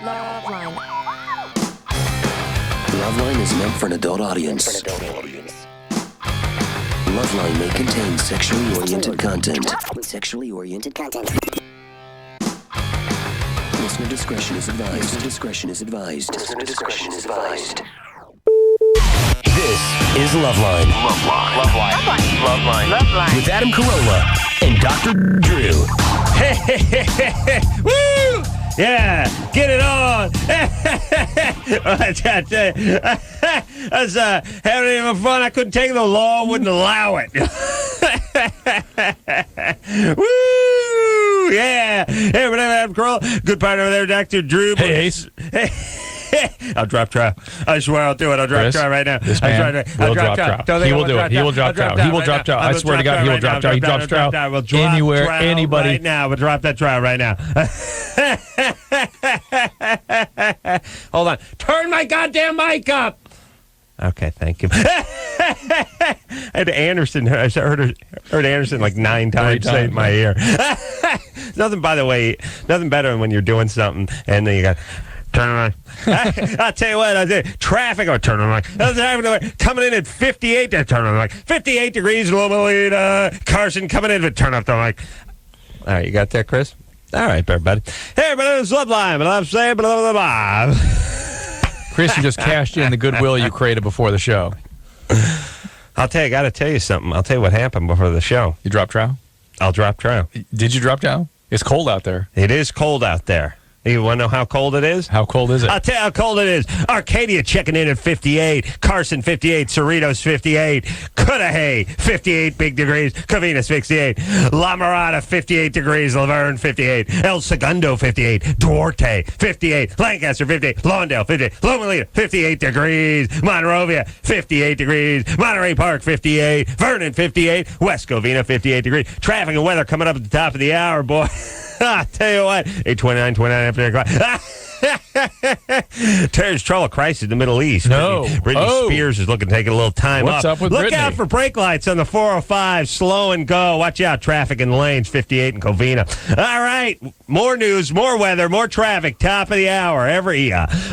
LoveLine. LoveLine is meant for an adult audience. LoveLine may contain sexually oriented content. Listener discretion is advised. This is LoveLine. LoveLine. With Adam Carolla and Dr. Drew. Woo! Yeah, get it on. I was having even fun. I couldn't take it. The law wouldn't allow it. Woo! Yeah. Hey, whatever, Adam Carolla. Good partner over there, Dr. Drew. Hey, Ace. I'll drop trow. I swear I'll do it. I'll drop trow right now. This man will drop trow. He will do it. He will drop trow. He will drop trow. I swear to God, he will drop trow. He drops trow anywhere, anybody. Right now. We'll drop that trow right now. Hold on. Turn my goddamn mic up. Okay, thank you. I had Anderson. I heard Anderson like 9 times say it in my ear. Nothing, by the way, nothing better than when you're doing something and then you got... Turn on. I'll tell you what, traffic, I'll turn on. Coming in at 58, turn on. 58 degrees, Loma Linda. Carson coming in, turn off the mic. All right, you got that, Chris? All right, everybody. Hey, everybody, it's LoveLine, but I'm saying blah, blah, blah. Chris, you just cashed in the goodwill you created before the show. I'll tell you, I got to tell you something. I'll tell you what happened before the show. You dropped trow? I'll drop trow. Did you drop trow? It's cold out there. It is cold out there. You want to know how cold it is? How cold is it? I'll tell you how cold it is. Arcadia checking in at 58. Carson, 58. Cerritos, 58. Cudahy, 58 big degrees. Covina, 68. La Mirada, 58 degrees. Laverne, 58. El Segundo, 58. Duarte, 58. Lancaster, 58. Lawndale, 58. Loma Linda, 58 degrees. Monrovia, 58 degrees. Monterey Park, 58. Vernon, 58. West Covina, 58 degrees. Traffic and weather coming up at the top of the hour, boy. I tell you what, 8:29 after 8 o'clock. Terror's trouble crisis in the Middle East. No. Britney Spears is looking to take a little time What's up with Look Britney? out for brake lights on the 405. Slow and go. Watch out. Traffic in lanes. 58 in Covina. All right. More news, more weather, more traffic. Top of the hour.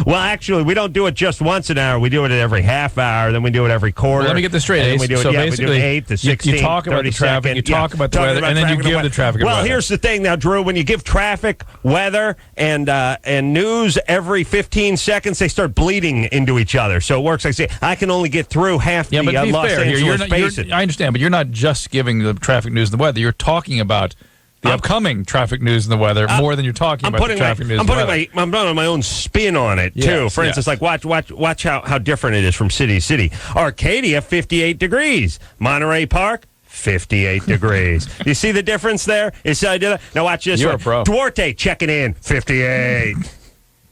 Well, actually, we don't do it just once an hour. We do it every half hour. Then we do it every quarter. Well, let me get this straight, Ace. We do it, so basically, we do it 8 to 16, you talk about the traffic, you talk about the weather, and then you give the traffic and weather. Well, here's the thing now, Drew. When you give traffic, weather, and news every 15 seconds, they start bleeding into each other. So it works like, say, I can only get through half the but Los Angeles basin. I understand, but you're not just giving the traffic news and the weather. You're talking about the upcoming traffic news and the weather more than you're talking about the traffic news and the weather. I'm putting my own spin on it, too. For instance, like watch how different it is from city to city. Arcadia, 58 degrees. Monterey Park, 58 degrees. You see the difference there? Now watch this. You're a pro. Duarte checking in, 58.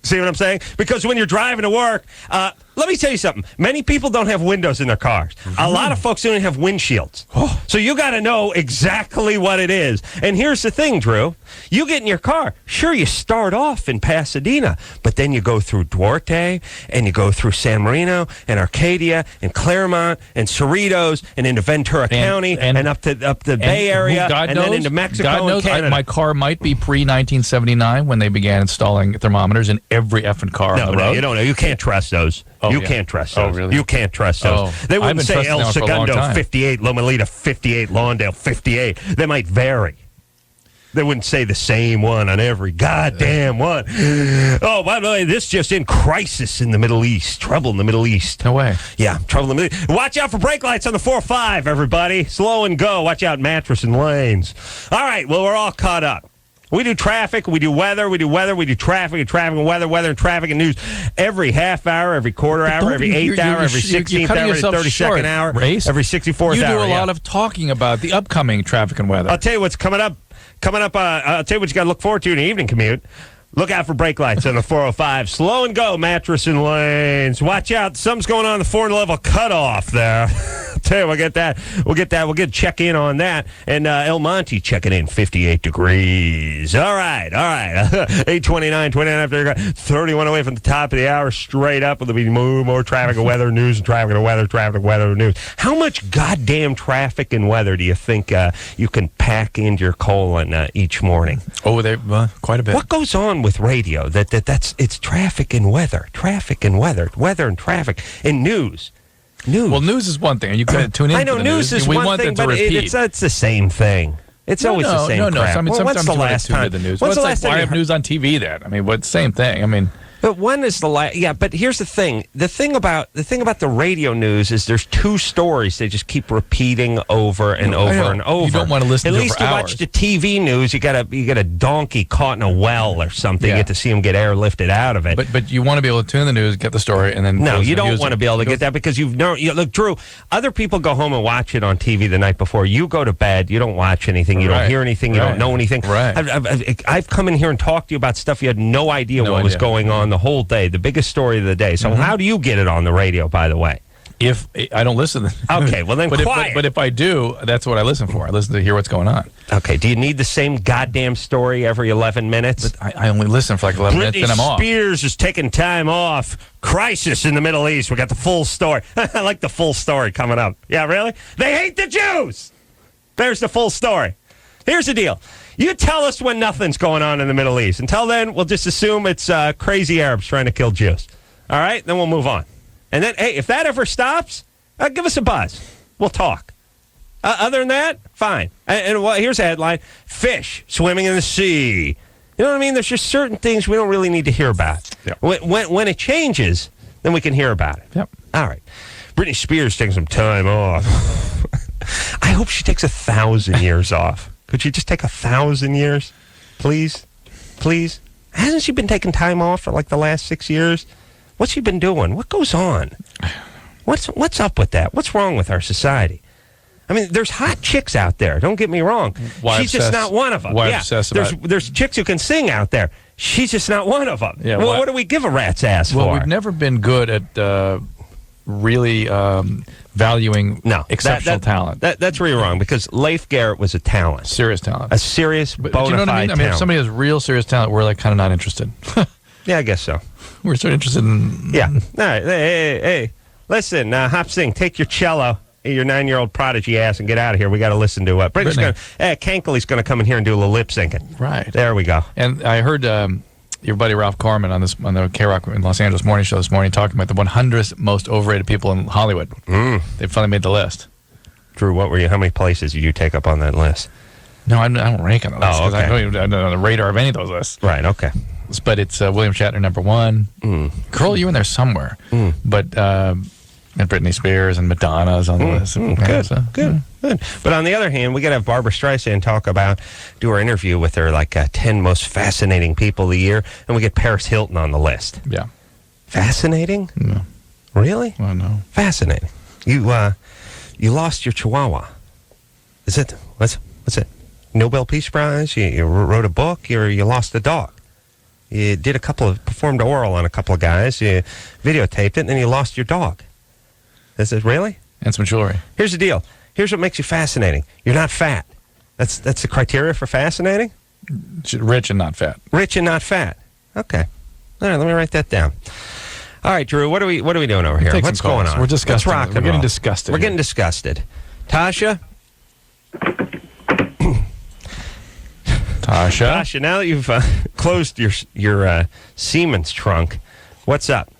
See what I'm saying? Because when you're driving to work, let me tell you something. Many people don't have windows in their cars. A lot of folks don't have windshields. So you got to know exactly what it is. And here's the thing, Drew. You get in your car. Sure, you start off in Pasadena, but then you go through Duarte, and you go through San Marino, and Arcadia, and Claremont, and Cerritos, and into Ventura County, and up to the Bay Area, then into Mexico and Canada. My car might be pre-1979 when they began installing thermometers in every effing car on the road. No, you don't know. You can't trust those. You can't trust those. Oh, really? You can't trust those. They wouldn't say El Segundo 58, Loma Linda 58, Lawndale 58. They might vary. They wouldn't say the same one on every goddamn one. Oh, by the way, this just in: crisis in the Middle East. Trouble in the Middle East. No way. Yeah, trouble in the Middle East. Watch out for brake lights on the 405, everybody. Slow and go. Watch out, mattress and lanes. All right, well, we're all caught up. We do traffic, we do weather, we do traffic and weather and traffic and news every half hour, every quarter hour, every 8th hour, every 16th hour, every 32nd hour, every 64th hour. You do a lot of talking about the upcoming traffic and weather. I'll tell you what's coming up. I'll tell you what you got to look forward to in the evening commute. Look out for brake lights on the 405. Slow and go, mattress and lanes. Watch out. Something's going on the 4-level cutoff there. too. We'll get that. We'll get check in on that. And El Monte checking in 58 degrees. All right. 8:29, 29 after 31 away from the top of the hour. Straight up. There'll be more traffic and weather news and traffic and weather news. How much goddamn traffic and weather do you think you can pack into your colon each morning? Oh, quite a bit. What goes on with radio? It's traffic and weather and traffic and news. Well, news is one thing, and you can tune in. I know the news is we one want thing, them to but repeat. it's the same thing. It's always the same crap. I mean, when's sometimes the you last tune time? into the news. When's the last time? Why have news on TV then? I mean, same thing. I mean. But when is the last? Yeah, but here's the thing. The thing about the radio news is there's two stories they just keep repeating over and over and over. You don't want to listen to it At least for you hours. watch the TV news. You got a donkey caught in a well or something. Yeah. You get to see him get airlifted out of it. But you want to be able to tune the news, get the story, and then no, you don't want to be able to get that because look, Drew. Other people go home and watch it on TV the night before. You go to bed. You don't watch anything. You don't hear anything. You don't know anything. Right. I've come in here and talked to you about stuff you had no idea what was going on the whole day. The biggest story of the day. So how do you get it on the radio, by the way? If I don't listen. Okay, well then quiet. But if I do, that's what I listen for. I listen to hear what's going on. Okay, do you need the same goddamn story every 11 minutes? But I only listen for like 11 minutes, then I'm off. Britney Spears is taking time off. Crisis in the Middle East. We got the full story. I like the full story coming up. Yeah, really? They hate the Jews. There's the full story. Here's the deal. You tell us when nothing's going on in the Middle East. Until then, we'll just assume it's crazy Arabs trying to kill Jews. All right? Then we'll move on. And then, hey, if that ever stops, give us a buzz. We'll talk. Other than that, fine. And here's a headline. Fish swimming in the sea. You know what I mean? There's just certain things we don't really need to hear about. Yep. When it changes, then we can hear about it. Yep. All right. Britney Spears taking some time off. I hope she takes 1,000 years off. Could she just take 1,000 years? Please? Please? Hasn't she been taking time off for like the last 6 years? What's she been doing? What goes on? What's up with that? What's wrong with our society? I mean, there's hot chicks out there. Don't get me wrong. She's just not one of them. There's chicks who can sing out there. She's just not one of them. Yeah, what do we give a rat's ass for? Well, we've never been good at really valuing exceptional talent. That's where you're wrong, because Leif Garrett was a talent. Serious talent. A serious, bona fide you know what I mean? I mean, if somebody has real serious talent, we're like kind of not interested. Yeah, I guess so. We're sort of interested in... Yeah. All right. Hey. Listen, Hop Sing, take your cello, your 9-year-old prodigy ass, and get out of here. We got to listen to it. Kankely's going to come in here and do a little lip syncing. Right. There we go. And I heard your buddy Ralph Corman on the K-Rock in Los Angeles morning show this morning talking about the 100 most overrated people in Hollywood. They finally made the list. Drew, how many places did you take up on that list? No, I don't rank on the list because I'm not on the radar of any of those lists. Right, okay. But it's William Shatner #1. Girl, you in there somewhere. But and Britney Spears and Madonna's on the list. Good. But on the other hand, we got to have Barbara Streisand do our interview with her, like 10 most fascinating people of the year, and we get Paris Hilton on the list. Yeah. Fascinating? No. Really? Well, no. Fascinating. You lost your Chihuahua. Is it? What's it? Nobel Peace Prize? You wrote a book? You lost a dog? You did performed oral on a couple of guys. You videotaped it, and then you lost your dog. Is it really? And some jewelry. Here's the deal. Here's what makes you fascinating. You're not fat. That's the criteria for fascinating? Rich and not fat. Rich and not fat. Okay. All right, let me write that down. All right, Drew, what are we doing over here? What's going on? We're disgusted. We're getting disgusted. We're getting disgusted. Tasha? Tasha, now that you've closed your Siemens trunk, what's up?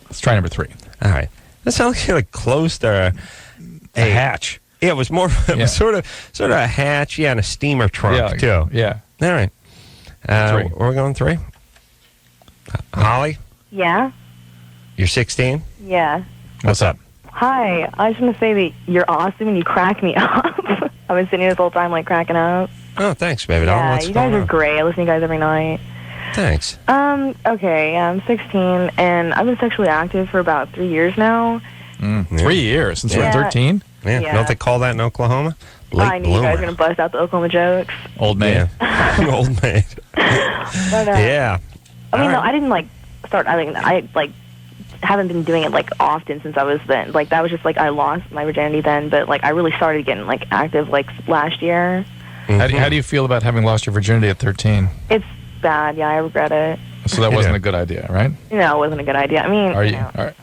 Let's try number 3. All right. That sounds like you closed a hatch. Yeah, it was more. It was sort of a hatch. Yeah, and a steamer trunk too. Yeah. All right. 3. We're going 3. Holly. Yeah. You're 16. Yeah. What's up? Hi. I just want to say that you're awesome and you crack me up. I've been sitting here this whole time cracking up. Oh, thanks, baby doll. Yeah, you guys are great. I listen to you guys every night. Thanks. Okay, I'm 16, and I've been sexually active for about 3 years now. 3 years? Since you were 13? Yeah. Don't they call that in Oklahoma? I knew you guys were going to bust out the Oklahoma jokes. Old maid. Yeah. Old maid. But, yeah. I mean, no, I didn't, start, I haven't been doing it like often since I was then. Like that was just like I lost my virginity then, but like I really started getting like active like last year. How do you feel about having lost your virginity at 13? It's bad. Yeah, I regret it. So that wasn't a good idea, right? No, it wasn't a good idea. I mean,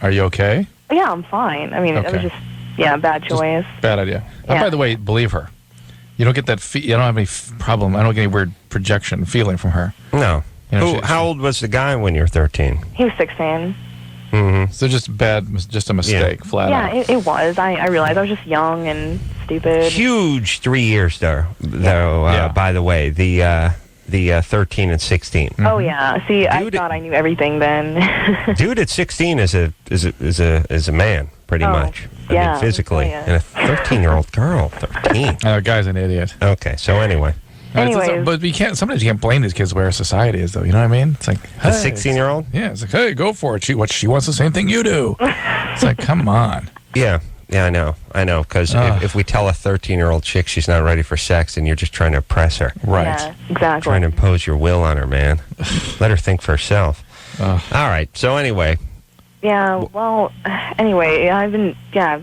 are you okay? Yeah, I'm fine. I mean, it was just bad choice. Bad idea. And by the way, believe her. You don't get that. You don't have any problem. I don't get any weird projection feeling from her. No. How old was the guy when you were 13? He was 16. Mm-hmm. So just a mistake, flat out. Yeah, it was. I realized I was just young and stupid. Huge 3 years though. By the way, the 13 and 16. Mm-hmm. Oh yeah. See, I thought I knew everything then. Dude at 16 is a man, pretty much. I mean, physically, and a 13-year-old girl, 13. Guy's an idiot. Okay, so anyway. But we can't. Sometimes you can't blame these kids where society is, though. You know what I mean? It's like the 16-year-old. Yeah, it's like, hey, go for it. She wants the same thing you do. It's like, come on. Yeah, I know. Because if we tell a 13-year-old chick she's not ready for sex, then you're just trying to oppress her. Right. Yeah, exactly. Trying to impose your will on her, man. Let her think for herself. All right. So anyway. Yeah, well, anyway, I've been,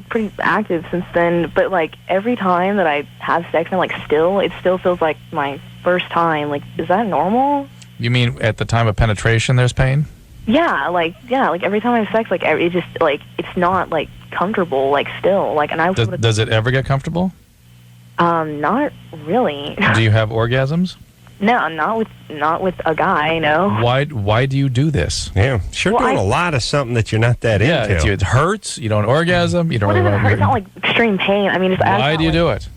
pretty active since then, but, like, every time that I have sex, it still feels like my first time. Like, is that normal? You mean at the time of penetration there's pain? Yeah, like, every time I have sex, like, it just, like, it's not, like, comfortable, like, still. Like, and Does it ever get comfortable? Not really. Do you have orgasms? No, not with a guy, no. Why do you do this? Yeah, doing a lot of something that you're not that into. Yeah, it hurts. You don't orgasm. You don't. What does it hurt? It's not like extreme pain. I mean, why do you do it?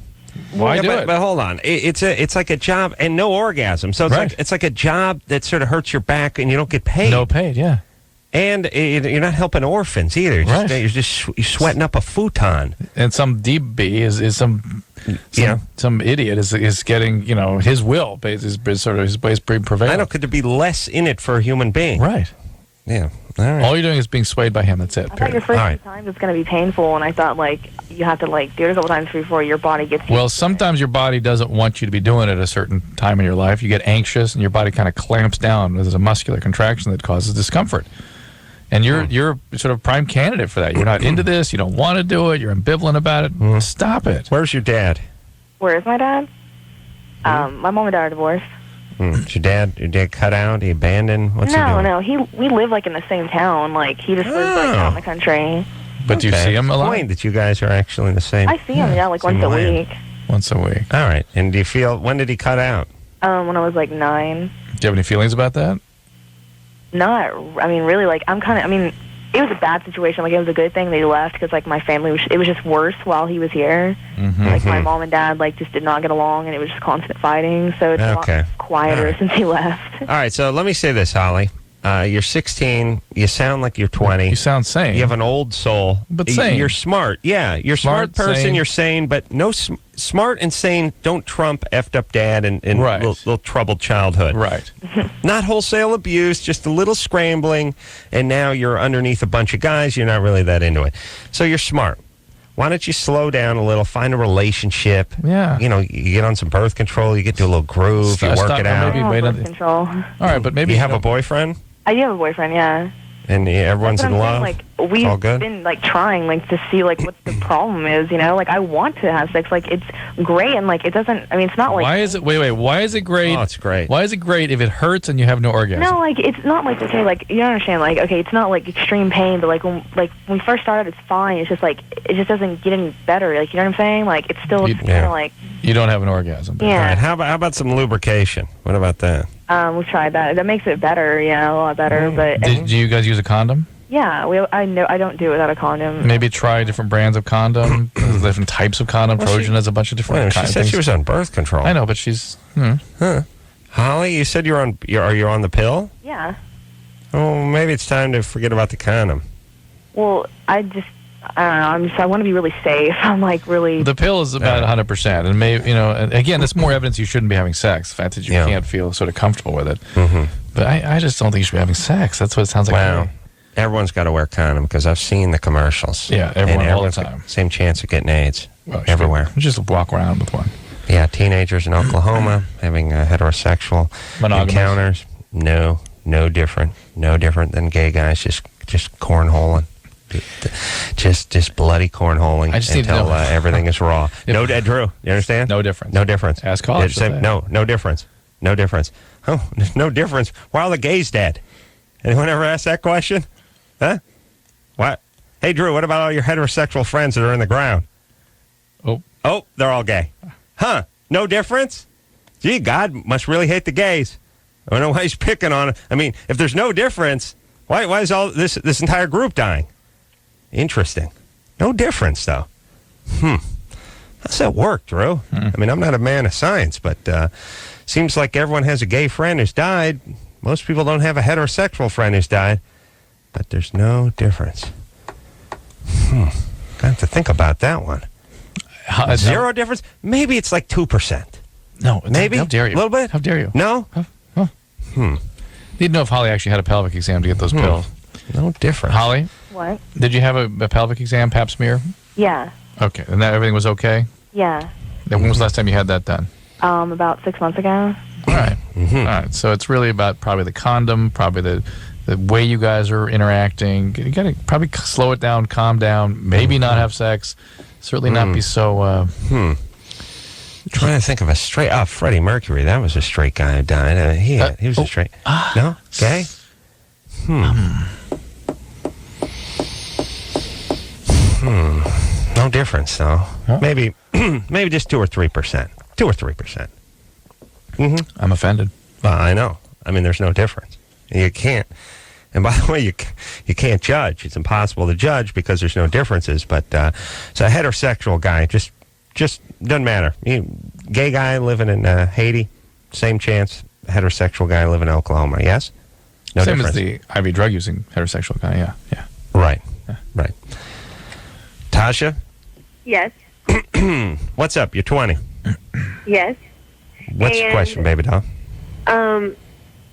Why do it? But hold on, it's like a job and no orgasm. So it's like a job that sort of hurts your back and you don't get paid. No paid, yeah. And you're not helping orphans either. You're you're sweating up a futon. And some DB is some idiot is getting his will is sort of his prevail. I know. Could there be less in it for a human being? Right. Yeah. All right. All you're doing is being swayed by him. That's it. I thought your first 2 times it's going to be painful, and I thought you have to do it a couple times before your body gets. Well, sometimes your body doesn't want you to be doing it at a certain time in your life. You get anxious, and your body kind of clamps down. There's a muscular contraction that causes discomfort. And you're sort of prime candidate for that. You're not into this. You don't want to do it. You're ambivalent about it. Stop it. Where's your dad? Where is my dad? My mom and dad are divorced. Is your dad cut out? He abandoned? What's he doing? No. We live in the same town. He just lives out in the country. But do you see him a lot? Explain that you guys are actually in the same. I see him, once a week. Once a week. All right. And do you feel? When did he cut out? When I was 9. Do you have any feelings about that? Not. I mean, really. It was a bad situation. It was a good thing they left because my family it was just worse while he was here. Mm-hmm. My mom and dad just did not get along, and it was just constant fighting. So it's a lot quieter since he left. All right. So let me say this, Holly. You're 16. You sound like you're 20. You sound sane. You have an old soul. But sane. You're smart. Yeah, you're a smart person. Sane. You're sane. But no, smart and sane don't trump effed up dad and little troubled childhood. Right. Not wholesale abuse, just a little scrambling. And now you're underneath a bunch of guys. You're not really that into it. So you're smart. Why don't you slow down a little, find a relationship? Yeah. You get on some birth control. You get to a little groove. You work it out. Birth control. All right, but maybe you have a boyfriend? I do have a boyfriend, yeah. And everyone's in love? We've all good? been trying to see what the problem is, I want to have sex. It's great and it doesn't, it's not Why is it, wait, why is it great? Oh, it's great. Why is it great if it hurts and you have no orgasm? No, it's not okay, you don't understand, okay, it's not extreme pain, but when we first started, it's fine. It's just it just doesn't get any better. You know what I'm saying? It's still kind of You don't have an orgasm. Yeah. All right, how about some lubrication? What about that? We've tried that. That makes it better, a lot better. But do you guys use a condom? Yeah, I don't do it without a condom. Maybe try different brands of condom, different types of condom. Trojan has a bunch of different kinds. She said she was on birth control. I know, but she's. Holly, you said are you on the pill? Yeah. Oh, maybe it's time to forget about the condom. Well, I don't know. I want to be really safe. I'm really. The pill is about 100%, and maybe and again, that's more evidence you shouldn't be having sex. The fact that you can't feel sort of comfortable with it. Mm-hmm. But I just don't think you should be having sex. That's what it sounds like. Wow. Everyone's got to wear a condom because I've seen the commercials. Yeah, everyone all the time. Same chance of getting AIDS everywhere. You just walk around with one. Yeah, teenagers in Oklahoma having heterosexual encounters. No different. No different than gay guys just just cornholing. Just bloody cornholing I just need to until know. everything is raw. No, Drew, you understand? No difference. No difference. Ask college. No difference. No difference. Oh, there's no difference. Why are the gays dead? Anyone ever ask that question? Huh? What? Hey, Drew, what about all your heterosexual friends that are in the ground? Oh, they're all gay. Huh? No difference? Gee, God must really hate the gays. I don't know why he's picking on it. I mean, if there's no difference, why is all this entire group dying? Interesting. No difference, though. How's that work, Drew? I mean, I'm not a man of science, but seems like everyone has a gay friend who's died. Most people don't have a heterosexual friend who's died, but there's no difference. I have to think about that one. Zero difference? Maybe it's like 2%. No, maybe. How dare you? A little bit? How dare you? No? Need to know if Holly actually had a pelvic exam to get those pills. No difference. Holly, What? did you have a pelvic exam, pap smear? Yeah. Okay, and that everything was okay? Yeah. Then when was the last time you had that done? About 6 months ago. All right. All right. So it's really about probably the condom, probably the way you guys are interacting. You got to probably slow it down, calm down, maybe not have sex, certainly not be so... Trying to think of a straight... Oh, Freddie Mercury. That was a straight guy who died. He was a straight... No? Gay? No difference, though. Huh? Maybe just 2 or 3%. 2 or 3%. I'm offended. Well, I know. I mean, there's no difference. You can't... And by the way, you can't judge. It's impossible to judge because there's no differences. But so a heterosexual guy just doesn't matter. Gay guy living in Haiti, same chance. Heterosexual guy living in Oklahoma. Yes. No Same difference. as the IV drug using heterosexual guy. Yeah. Right. Yeah. Right. Tasha, Yes. what's up? You're 20. Yes. What's the question, baby doll?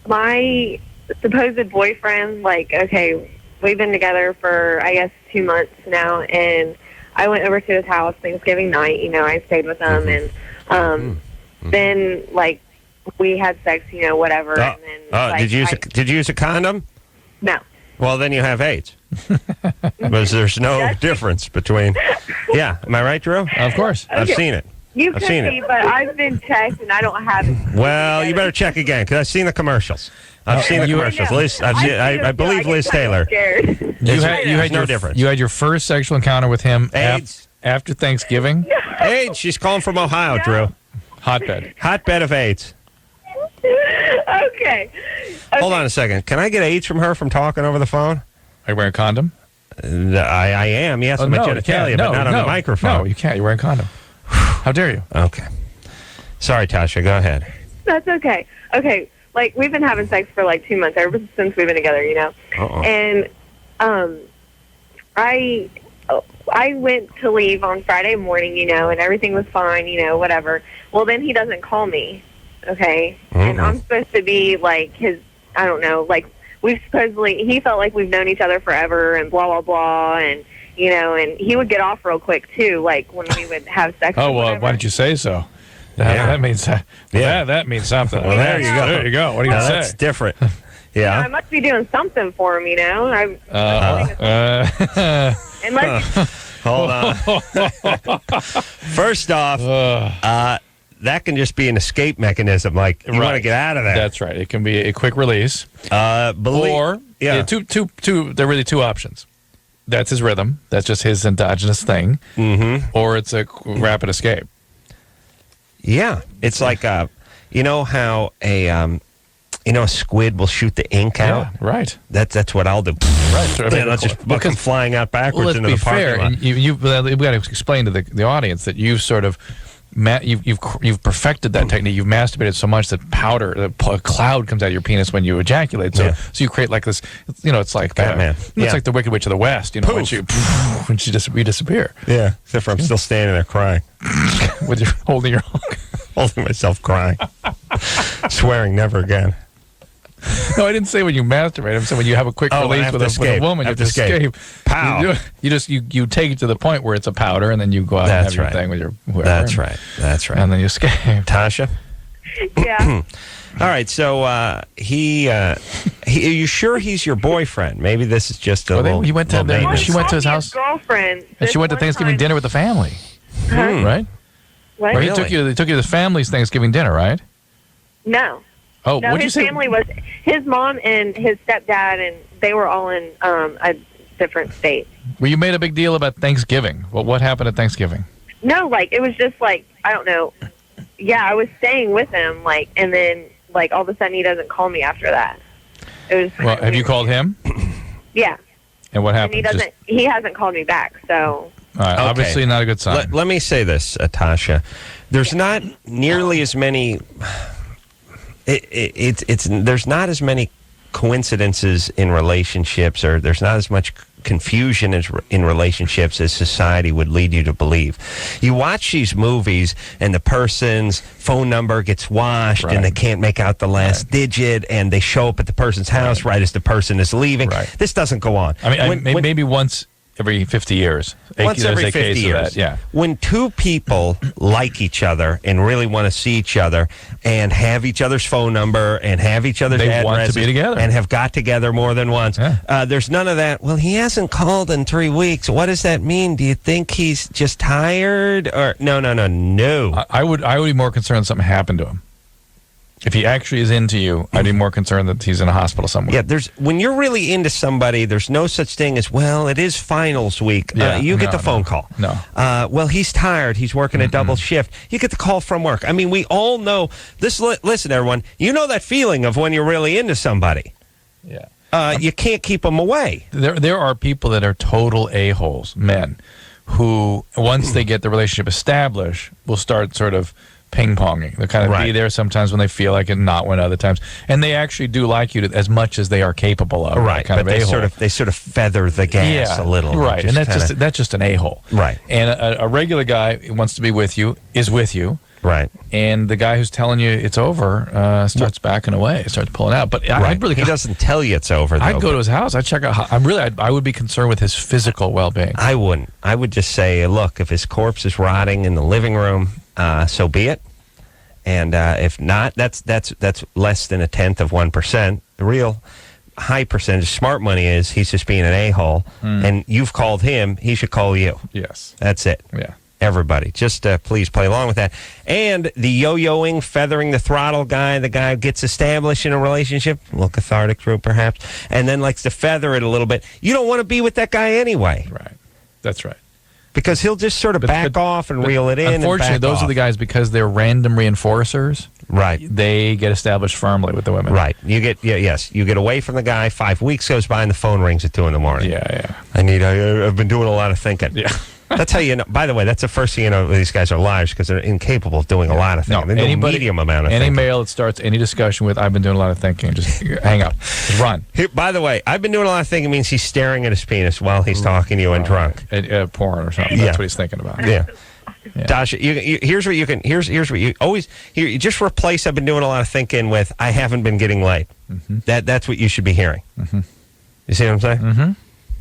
My supposed boyfriend, okay, we've been together for, I guess, 2 months now, and I went over to his house Thanksgiving night. I stayed with him, and then, we had sex, whatever. And then, did you use a condom? No. Well, then you have AIDS. Because there's no difference between... Yeah, am I right, Drew? Of course. I've seen it. You I've could seen be, it. but I've been checked, and I don't have it. Well, you better check again, because I've seen the commercials. I've seen the commercials. Liz, I believe Liz Taylor. You had no difference. You had your first sexual encounter with him AIDS. after Thanksgiving? AIDS. She's calling from Ohio, Drew. Hotbed. Hotbed of AIDS. Okay. Hold on a second. Can I get AIDS from her from talking over the phone? Are you wearing a condom? I am, yes, on my genitalia, but not on the microphone. No, you can't. You're wearing a condom. How dare you? Okay. Sorry, Tasha. Go ahead. That's okay. Okay, we've been having sex for 2 months, ever since we've been together, Uh-oh. And I went to leave on Friday morning, and everything was fine, whatever. Well, then he doesn't call me, okay? And I'm supposed to be his, I don't know, we've supposedly, he felt like we've known each other forever and blah, blah, blah, and, and he would get off real quick, too, when we would have sex. Oh, well, why did you say so? That means that means something. Well, there you go. There you go. What do you say? That's different. Yeah. I must be doing something for him, Hold on. First off, that can just be an escape mechanism. You want to get out of there. That's right. It can be a quick release. Or there are really two options. That's his rhythm. That's just his endogenous thing. Mm-hmm. Or it's a rapid escape. Yeah. It's like, you know how a squid will shoot the ink out? Yeah, right. That's what I'll do. Right. I'll just come flying out backwards into the parking lot. And we've got to explain to the audience that you've sort of you've perfected that technique. You've masturbated so much that a cloud comes out of your penis when you ejaculate. So you create this. It's like Batman. It's like the Wicked Witch of the West. When you disappear. Yeah. Except for I'm still standing there crying, with your holding myself crying, swearing never again. No, I didn't say when you masturbate. I'm saying when you have a quick release with a woman, you have to escape. Pow. You take it to the point where it's a powder, and then you go out and have your thing with your whoever. That's right. And then you escape. Tasha? Yeah. All right, so are you sure he's your boyfriend? Maybe this is just a little. He went to maintenance. she went to his house. Girlfriend. And she went to Thanksgiving dinner with the family, right? What? Or Really? they took you to the family's Thanksgiving dinner, right? No. Oh, No, what'd you his say? family was his mom and his stepdad, and they were all in a different state. Well, you made a big deal about Thanksgiving. What happened at Thanksgiving? No, like it was just like I don't know. Yeah, I was staying with him, like, and then like all of a sudden he doesn't call me after that. It was. Well, have you called him? Yeah, And what and happened? he doesn't. He hasn't called me back. So All right, Okay. obviously not a good sign. Let me say this, Tasha. There's not nearly as many. There's not as many coincidences in relationships, or there's not as much confusion in relationships as society would lead you to believe. You watch these movies and the person's phone number gets washed and they can't make out the last digit, and they show up at the person's house right as the person is leaving. Right. This doesn't go on. I mean, maybe once every 50 years. Once There's every a 50 case of years. that, yeah. When two people like each other and really want to see each other and have each other's phone number and have each other's They addresses want to be together. and have got together more than once, Yeah. there's none of that. Well, he hasn't called in 3 weeks. What does that mean? Do you think he's just tired? Or no. I would be more concerned something happened to him. If he actually is into you, I'd be more concerned that he's in a hospital somewhere. Yeah, when you're really into somebody, there's no such thing as, well, it is finals week. Yeah, You get no, the phone call. No. Well, he's tired. He's working a double shift. You get the call from work. I mean, we all know this. Listen, everyone, you know that feeling of when you're really into somebody. Yeah. You can't keep them away. There are people that are total a-holes, men, who, once they get the relationship established, will start sort of ping-ponging. They'll kind of be there sometimes when they feel like it, not when other times. And they actually do like you as much as they are capable of. Right, kind but of they sort of feather the gas a little. Right, and that's just an a-hole. Right. And a regular guy who wants to be with you is with you. Right. And the guy who's telling you it's over starts backing away, starts pulling out. But I'd really he doesn't tell you it's over, though. I'd go to his house. I'd check out. I would be concerned with his physical well-being. I wouldn't. I would just say, look, if his corpse is rotting in the living room, so be it. And if not, that's less than 0.1%. The real high percentage, smart money is he's just being an a-hole, and you've called him. He should call you. Yes. That's it. Yeah. Everybody, just please play along with that. And the yo-yoing, feathering the throttle guy, the guy who gets established in a relationship, a little cathartic through perhaps, and then likes to feather it a little bit. You don't want to be with that guy anyway. Right. That's right. Because he'll just sort of back off and reel it in. Unfortunately, those are the guys, because they're random reinforcers. Right. They get established firmly with the women. Right. You get away from the guy. 5 weeks goes by and the phone rings at 2 in the morning. Yeah. I've been doing a lot of thinking. Yeah. That's how you know. By the way, that's the first thing you know these guys are liars, because they're incapable of doing a lot of thinking. They do a medium amount of thinking. Any male that starts any discussion with, I've been doing a lot of thinking, just hang up. Just run. By the way, I've been doing a lot of thinking means he's staring at his penis while he's talking to you and drunk. Porn or something. That's what he's thinking about. Yeah. Tasha, here's what you can. Here's what you always. You just replace "I've been doing a lot of thinking" with "I haven't been getting laid." That's what you should be hearing. You see what I'm saying? Mm-hmm.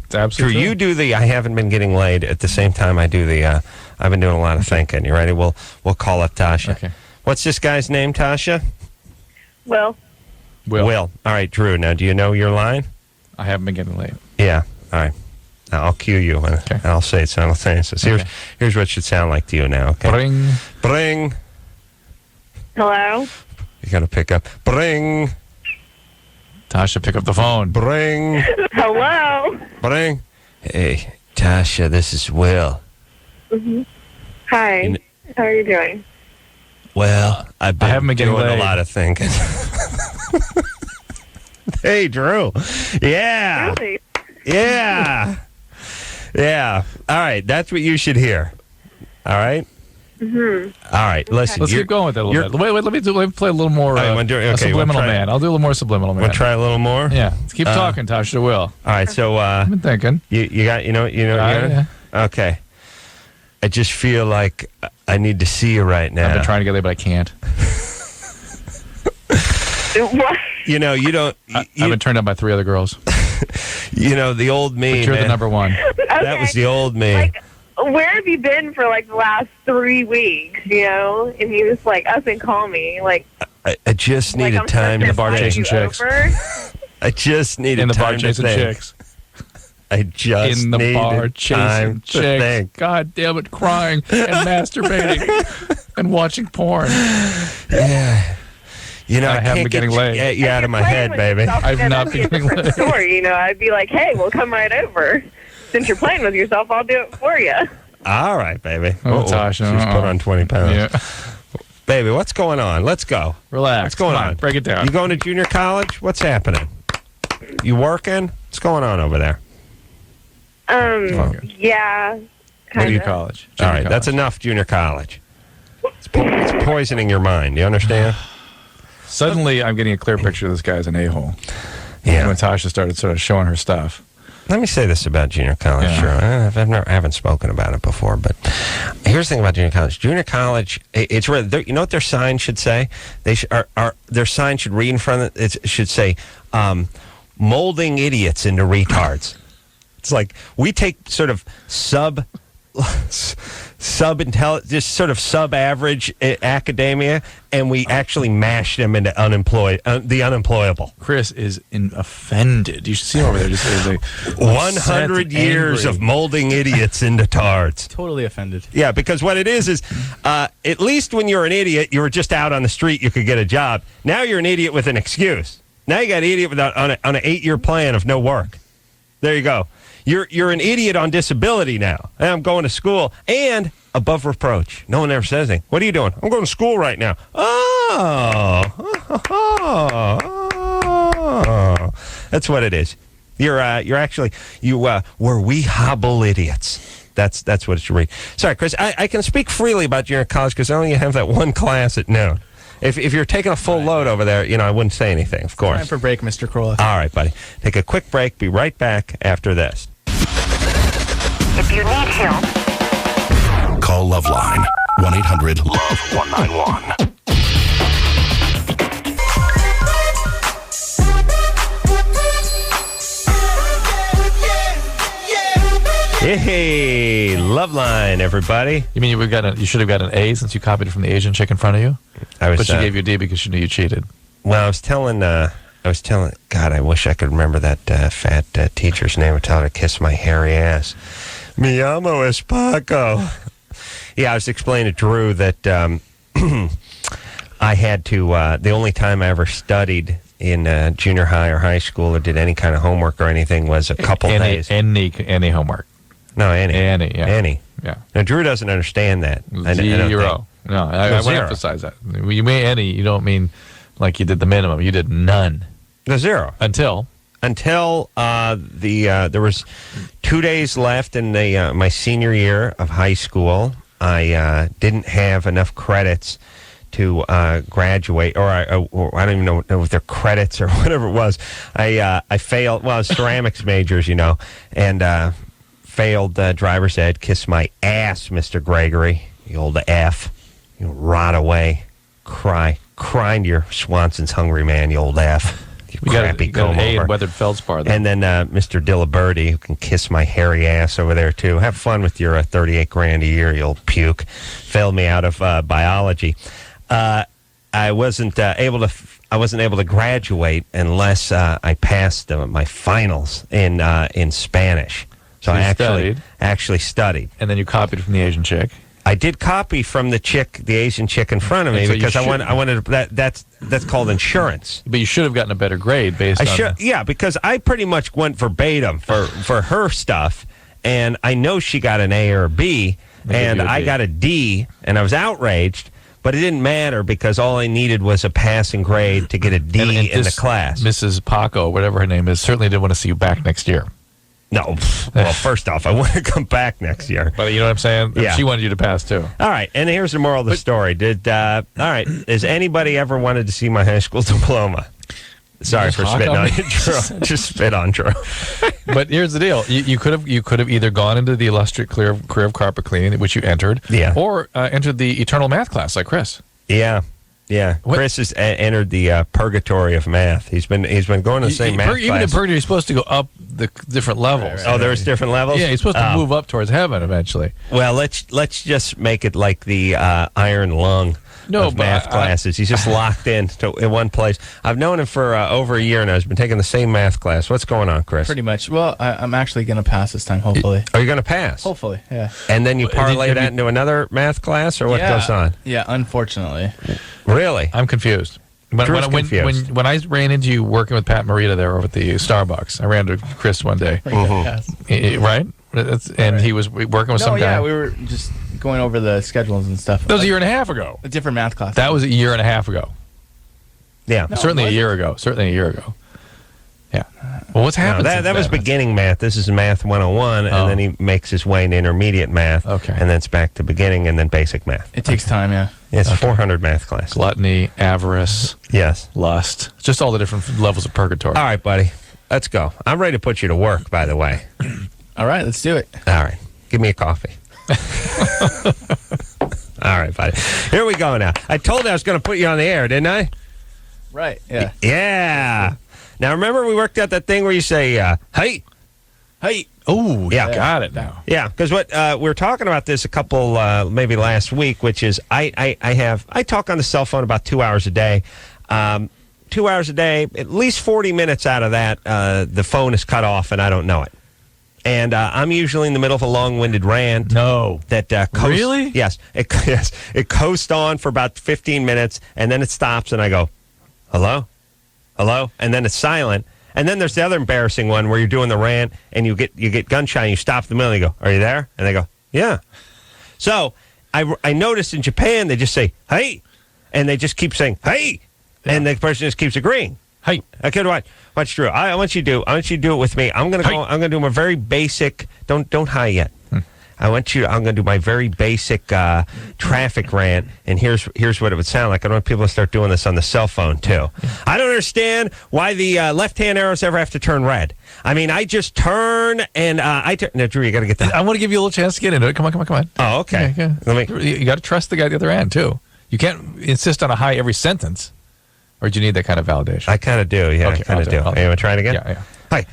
It's absolutely true. You do the "I haven't been getting laid" at the same time I do the "I've been doing a lot of thinking." You ready? We'll call up Tasha. Okay. What's this guy's name, Tasha? Will. All right, Drew. Now, do you know your line? I haven't been getting laid. Yeah. All right. Now, I'll cue you, and I'll say it simultaneously. Here's what it should sound like to you now. Okay. Bring. Hello. You got to pick up. Bring. Tasha, pick up the phone. Bring. Hello. Bring. Hey, Tasha, this is Will. Hi. How are you doing? Well, I haven't been doing a lot of thinking. Hey, Drew. Yeah. Really? Yeah. Yeah. All right. That's what you should hear. All right? All right. Listen. Let's keep going with that a little bit. Wait, let me play a little more Subliminal Man. I'll do a little more Subliminal Man. Want to try a little more? Yeah. Let's keep talking, Tasha. Will. All right. So, I've been thinking. You got Yeah. Okay. I just feel like I need to see you right now. I've been trying to get laid, but I can't. What? You don't. I've been turned down by 3 other girls. The old me. But you're man. the number one. That was the old me. Like, where have you been for like the last 3 weeks? And you just like up and call me. Like, I just needed I'm time supposed to bar invite chasing you chicks. over? I just needed In the bar time to chasing think. chicks. I just In the needed bar time chasing to chicks. think. God damn it, crying and masturbating and watching porn. Yeah. You know, I I haven't can't been getting laid. get you out of my Playing head, with baby. yourself, I've you know, not that'd be been a different getting story. You know, I'd be like, hey, well, come right over. Since you're playing with yourself, I'll do it for you. All right, baby. Oh, Uh-oh. Tasha, She's put on 20 pounds. Yeah. Baby, what's going on? Let's go. Relax. What's going Come on? Break it down. You going to junior college? What's happening? You working? What's going on over there? Yeah. Junior Kinda. college. All right, that's enough junior college. It's poisoning your mind. You understand? Suddenly, I'm getting a clear picture of this guy as an a-hole. Yeah. When Tasha started sort of showing her stuff. Let me say this about junior college. Yeah. Sure, I haven't spoken about it before, but here's the thing about junior college. Junior college, it's really, you know what their sign should say? Their sign should read in front of it. It should say, "Molding idiots into retards." It's like we take sort of just sort of sub-average academia, and we actually mash them into the unemployable. Chris is offended. You should see him over there. Just as a 100 years of molding idiots into tards. Totally offended. Yeah, because what it is at least when you're an idiot, you were just out on the street, you could get a job. Now you're an idiot with an excuse. Now you got an idiot on an 8-year plan of no work. There you go. You're an idiot on disability now. And I'm going to school and above reproach. No one ever says anything. What are you doing? I'm going to school right now. Oh. That's what it is. You're actually were we hobble idiots. That's what it should read. Sorry, Chris. I can speak freely about junior college because I only have that one class at noon. If you're taking a full load over there, I wouldn't say anything, of course. Time for break, Mr. Corolla. All right, buddy. Take a quick break. Be right back after this. If you need help, Call LoveLine. 1-800-LOVE-191. Hey, LoveLine, everybody. You mean you should have got an A since you copied it from the Asian chick in front of you? But she gave you a D because she knew you cheated. Well, I was telling, God, I wish I could remember that fat teacher's name. I told her to kiss my hairy ass. Mi amo es Paco. Yeah, I was explaining to Drew that I had to, the only time I ever studied in junior high or high school or did any kind of homework or anything was a couple days. Any homework. No, any. Yeah. Any. Yeah. Now, Drew doesn't understand that. I don't Zero. think. No, I want to zero. emphasize that. When you mean any, you don't mean like you did the minimum. You did none. The zero. Until there was 2 days left in my senior year of high school. I didn't have enough credits to graduate, or I don't even know if they're credits or whatever it was. I failed. Well, I was ceramics majors, and failed driver's ed. Kiss my ass, Mr. Gregory. You old F. You rot away. Crying to your Swanson's hungry man, you old F. you got an A in weathered feldspar. And then Mr. Diliberti, who can kiss my hairy ass over there too. Have fun with your $38,000 a year, you old puke. Failed me out of biology. I wasn't able to graduate unless I passed my finals in Spanish. So I actually studied. And then you copied from the Asian chick. I did copy from the Asian chick in front of me, So because I wanted that's called insurance. But you should have gotten a better grade based on... Yeah, because I pretty much went verbatim for her stuff, and I know she got an A or a B, and I got a D, and I was outraged, but it didn't matter because all I needed was a passing grade to get a D in the class. Mrs. Paco, whatever her name is, certainly didn't want to see you back next year. No. Well, first off, I want to come back next year. But you know what I'm saying? Yeah. She wanted you to pass, too. All right, and here's the moral of the story. All right, has anybody ever wanted to see my high school diploma? Sorry for spitting on you, Drew. Just spit on Drew. But here's the deal: you could have either gone into the illustrious career of carpet cleaning, which you entered, or entered the eternal math class like Chris. Yeah. Chris has entered the purgatory of math. He's been going to the same math class. Even in purgatory, you're supposed to go up the different levels. Oh, there's different levels? Yeah, you're supposed to move up towards heaven eventually. Well, let's just make it like the iron lung. No, of math classes. He's just locked in one place. I've known him for over a year now. He's been taking the same math class. What's going on, Chris? Pretty much. Well, I'm actually going to pass this time, hopefully. Are you going to pass? Hopefully, yeah. And then you parlay that into another math class, or what goes on? Yeah, unfortunately. Really? I'm confused. When I ran into you working with Pat Morita there over at the Starbucks, I ran into Chris one day. Right? And he was working with some guy. Yeah, we were just going over the schedules and stuff. That was a year and a half ago. A different math class. That was a year and a half ago. Yeah. No, certainly a year ago. Yeah. Well, what's happened? That was beginning math. This is math 101, and then he makes his way into intermediate math. Okay. And then it's back to beginning, and then basic math. It takes time, yeah. It's 400 math classes. Gluttony, avarice. Yes. Lust. Just all the different levels of purgatory. All right, buddy. Let's go. I'm ready to put you to work, by the way. All right, let's do it. All right. Give me a coffee. All right, buddy. Here we go now. I told you I was going to put you on the air, didn't I? Right, yeah. Yeah. Now, remember we worked out that thing where you say, hey? Hey. Oh, yeah. Got it now. Yeah, because what we were talking about this a couple, maybe last week, which is I talk on the cell phone about 2 hours a day. 2 hours a day, at least 40 minutes out of that, the phone is cut off and I don't know it. And I'm usually in the middle of a long-winded rant. No. That coasts, really? Yes. It coasts on for about 15 minutes, and then it stops, and I go, hello? Hello? And then it's silent. And then there's the other embarrassing one where you're doing the rant, and you get gun-shy, and you stop in the middle, and you go, are you there? And they go, yeah. So I noticed in Japan, they just say, hey, and they just keep saying, hey, and the person just keeps agreeing. Hey. Okay, watch Drew. I want you to do it with me. I'm gonna do my very basic. Don't hi yet. I'm gonna do my very basic traffic rant, and here's what it would sound like. I don't want people to start doing this on the cell phone too. I don't understand why the left-hand arrows ever have to turn red. I mean, I just turn and I turn. Now, Drew, you got to get that. I want to give you a little chance to get into it. Come on. Oh, okay. You got to trust the guy at the other end too. You can't insist on a hi every sentence. Or do you need that kind of validation? I kind of do, yeah. Okay, I kind of do. Hey, you want to try it again? Yeah. Hi.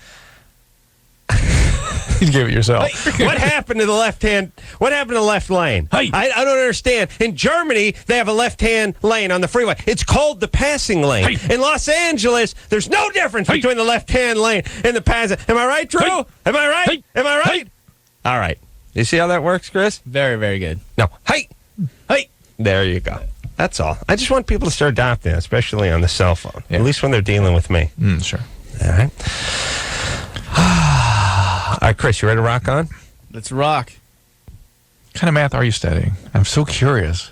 You gave it yourself. What happened to the left hand? What happened to the left lane? Hey. I don't understand. In Germany, they have a left-hand lane on the freeway. It's called the passing lane. Hey. In Los Angeles, there's no difference between the left-hand lane and the passing. Am I right, Drew? Hey. Am I right? Hey. Am I right? Hey. All right. You see how that works, Chris? Very, very good. No. Hey. There you go. That's all. I just want people to start adopting it, especially on the cell phone. Yeah. At least when they're dealing with me. Sure. All right. All right, Chris, you ready to rock on? Let's rock. What kind of math are you studying? I'm so curious.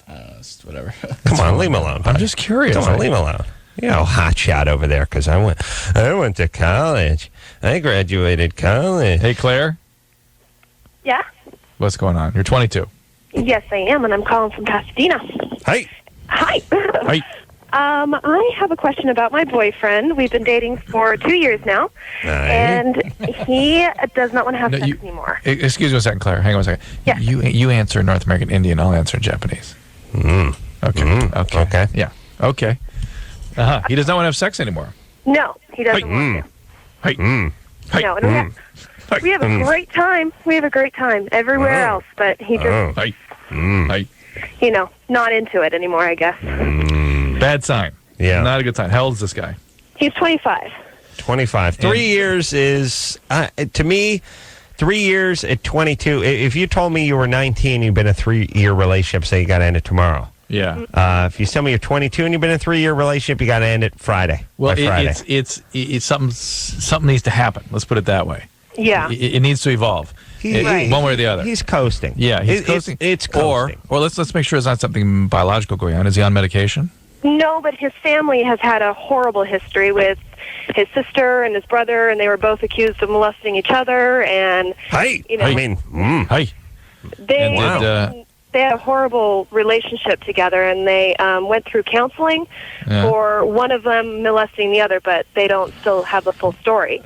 It's whatever. Come on, leave him alone. I'm just curious. Come on, leave him alone. You know, hot shot over there because I went to college. I graduated college. Hey, Claire. Yeah? What's going on? You're 22. Yes, I am, and I'm calling from Pasadena. Hey. Hi. Hey. I have a question about my boyfriend. We've been dating for 2 years now, and he does not want to have sex anymore. Excuse me a second, Claire. Hang on a second. Yeah. You answer in North American Indian. I'll answer in Japanese. Okay. Yeah. Okay. He does not want to have sex anymore. No, he doesn't want to. Hey. No, and we have a great time. We have a great time everywhere else, but he just, not into it anymore, I guess. Bad sign. Yeah. Not a good sign. How old is this guy? He's 25. 25. 3 years is, to me, 3 years at 22. If you told me you were 19, you've been in a 3-year relationship, say you got to end it tomorrow. Yeah. If you tell me you're 22 and you've been in a 3-year relationship, you got to end it Friday. Well, Friday. it's something needs to happen. Let's put it that way. Yeah. It needs to evolve. One way or the other. He's coasting. Yeah, he's coasting. It's coasting. Or let's make sure it's not something biological going on. Is he on medication? No, but his family has had a horrible history with his sister and his brother, and they were both accused of molesting each other. And Hey. They had a horrible relationship together, and they went through counseling for one of them molesting the other, but they don't still have the full story.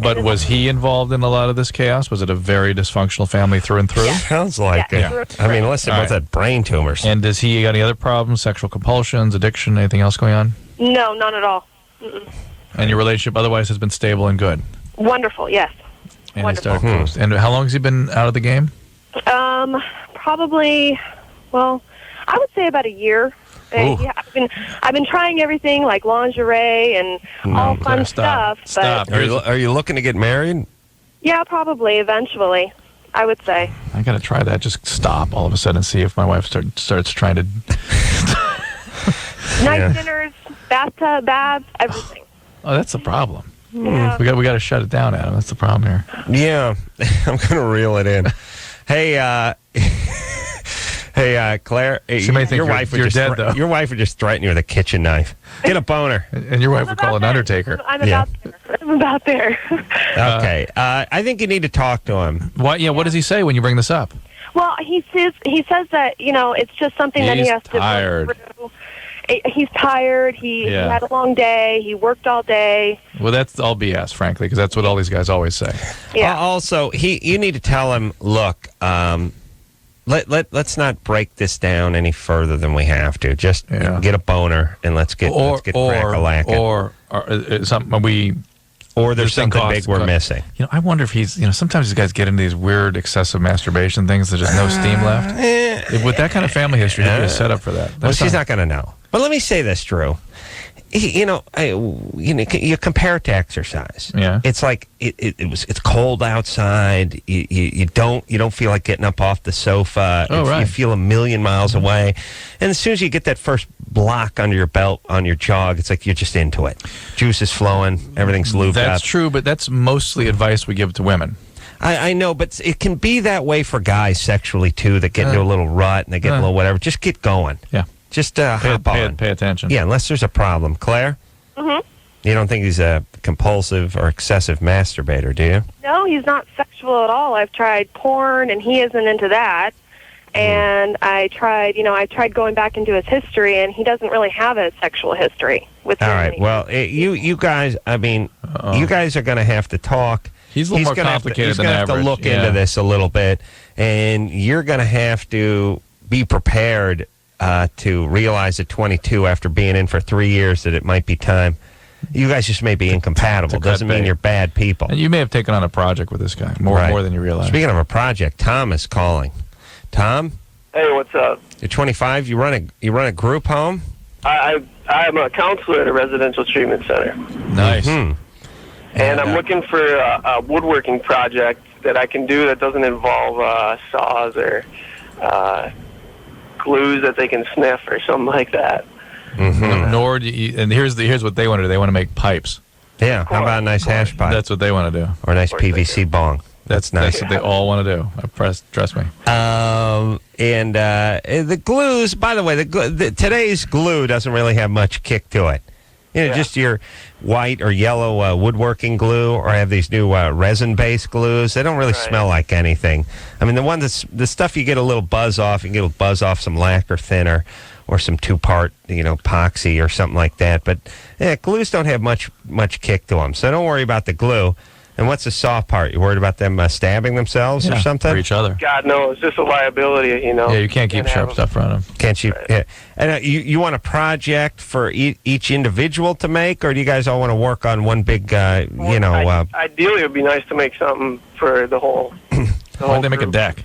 But was he involved in a lot of this chaos? Was it a very dysfunctional family through and through? Yeah. Sounds like it. Yeah. I mean, listen, both had brain tumors. And does he got any other problems, sexual compulsions, addiction, anything else going on? No, none at all. Mm-mm. And your relationship otherwise has been stable and good? Wonderful, yes. And Wonderful. And how long has he been out of the game? Probably, well, I would say about a year. Yeah, I've been trying everything like lingerie and all fun stuff. Stop. But Are you looking to get married? yeah, probably eventually. I would say. I got to try that. Just stop all of a sudden and see if my wife starts trying to. Nice dinners, bathtub, baths, everything. Oh, that's the problem. Yeah. We got to shut it down, Adam. That's the problem here. Yeah, I'm gonna reel it in. Hey, Claire, She may think you're dead, though. Your wife would just threaten you with a kitchen knife. Get a boner. And your wife would call an undertaker. I'm about there. Okay, I think you need to talk to him. What? Yeah. What does he say when you bring this up? Well, he says that it's just something that he has tired. to go through. He's tired. He had a long day. He worked all day. Well, that's all BS, frankly, because that's what all these guys always say. Yeah. Also, you need to tell him, look, let's not break this down any further than we have to. Just get a boner and let's get crack-a-lackin'. Or something or there's something big we're missing. I wonder if he's. Sometimes these guys get into these weird excessive masturbation things. There's just no steam left. With that kind of family history, you're set up for that. Well, she's not going to know. But let me say this, Drew. You compare it to exercise. Yeah. It's like it's cold outside. You don't feel like getting up off the sofa. Right. You feel a million miles away. And as soon as you get that first block under your belt on your jog, it's like you're just into it. Juice is flowing. Everything's lubed up. That's true, but that's mostly advice we give to women. I know, but it can be that way for guys sexually too. That get into a little rut and they get a little whatever. Just get going. Yeah. Just hop on. Pay attention. Yeah, unless there's a problem. Claire? Mm-hmm. You don't think he's a compulsive or excessive masturbator, do you? No, he's not sexual at all. I've tried porn, and he isn't into that. And I tried going back into his history, and he doesn't really have a sexual history with All right. Well, you guys, you guys are going to have to talk. He's a little more complicated than average. He's going to have to look into this a little bit, and you're going to have to be prepared to realize at 22, after being in for 3 years, that it might be time. You guys just may be incompatible. Doesn't mean you're bad people. And you may have taken on a project with this guy more than you realize. Speaking of a project, Tom is calling. Tom? Hey, what's up? You're 25. You run a group home? I'm a counselor at a residential treatment center. Nice. Mm-hmm. And I'm looking for a woodworking project that I can do that doesn't involve saws or glues that they can sniff or something like that. Mm-hmm. Nor do you, and here's what they want to do. They want to make pipes. Yeah. How about a nice hash pipe? That's what they want to do. Or a nice PVC bong. That's nice. That's what they all want to do. Trust me. And the glues, by the way, today's glue doesn't really have much kick to it. Just your white or yellow woodworking glue, or I have these new resin-based glues. They don't really smell like anything. I mean, the stuff you get a little buzz off. You can get a buzz off some lacquer thinner or some 2-part, epoxy or something like that. But glues don't have much kick to them, so don't worry about the glue. And what's the soft part? You worried about them stabbing themselves or something? For each other. God, no, it's just a liability, Yeah, you can't keep sharp stuff around them. Can't you? Right. Yeah. And you want a project for each individual to make, or do you guys all want to work on one big, ideally, it would be nice to make something for the whole. Why don't they make a deck?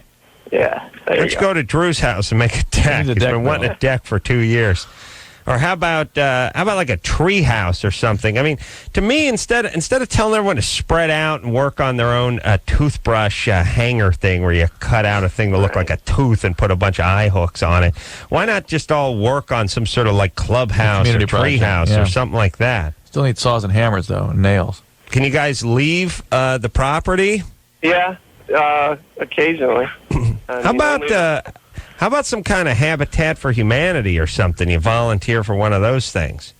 Yeah. Let's go to Drew's house and make a deck. He's been wanting a deck for 2 years. Or how about like a tree house or something? I mean, to me, instead of telling everyone to spread out and work on their own toothbrush hanger thing where you cut out a thing to look like a tooth and put a bunch of eye hooks on it, why not just all work on some sort of like clubhouse or tree house or something like that? Still need saws and hammers, though, and nails. Can you guys leave the property? Yeah, occasionally. How about some kind of Habitat for Humanity or something? You volunteer for one of those things.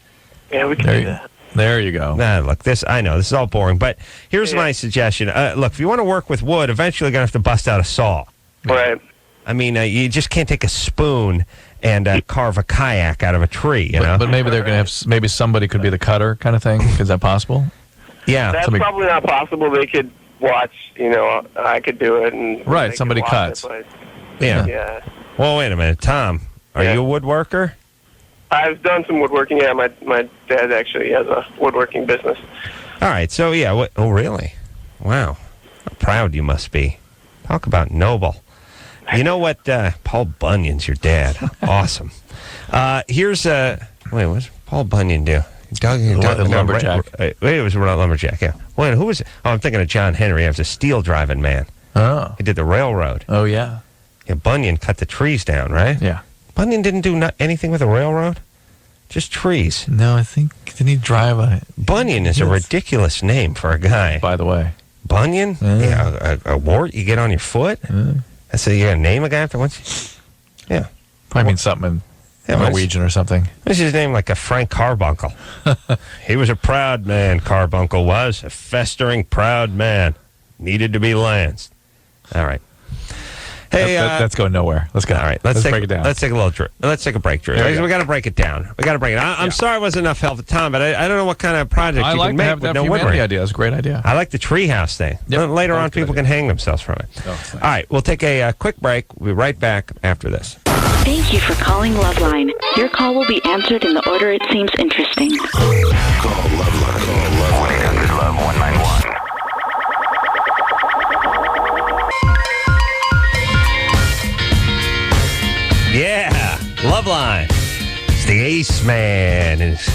Yeah, we can do that. There you go. Look, I know this is all boring, but here's my suggestion. Look, if you want to work with wood, eventually you're going to have to bust out a saw. Right. I mean, you just can't take a spoon and carve a kayak out of a tree, you know? But maybe they're going to have, maybe somebody could be the cutter kind of thing. Is that possible? Yeah. That's probably not possible. They could watch, I could do it. And right, somebody cuts. Yeah. Well, wait a minute. Tom, are you a woodworker? I've done some woodworking. Yeah, my dad actually has a woodworking business. All right. So, yeah. Oh, really? Wow. How proud you must be. Talk about noble. You know what? Paul Bunyan's your dad. Awesome. Here's what's Paul Bunyan do? Lumberjack. It was a lumberjack, yeah. Wait, who was it? Oh, I'm thinking of John Henry. He was a steel driving man. Oh. He did the railroad. Oh, yeah. Yeah, Bunyan cut the trees down, right? Yeah. Bunyan didn't do anything with the railroad? Just trees. No, I think, didn't he drive a... Bunyan is a ridiculous name for a guy. By the way. Bunyan? Yeah, a wart you get on your foot? That's you're going to name a guy after once? Yeah. Probably means something in Norwegian or something. What's his name? Like a Frank Carbuncle. He was a proud man, Carbuncle was. A festering proud man. Needed to be lanced. All right. Hey, that's going nowhere. Let's go. All right, let's break it down. Let's take a break, Drew. We got to break it down. I'm sorry it wasn't enough help at the time, but I don't know what kind of project you can make with no woodworking. Idea. That's a great idea. I like the treehouse thing. Yep. Later on, people can hang themselves from it. All right, we'll take a quick break. We'll be right back after this. Thank you for calling LoveLine. Your call will be answered in the order it seems interesting. Call LoveLine. Call 1-800-LOVE-191. Yeah, LoveLine. It's the Ace Man and his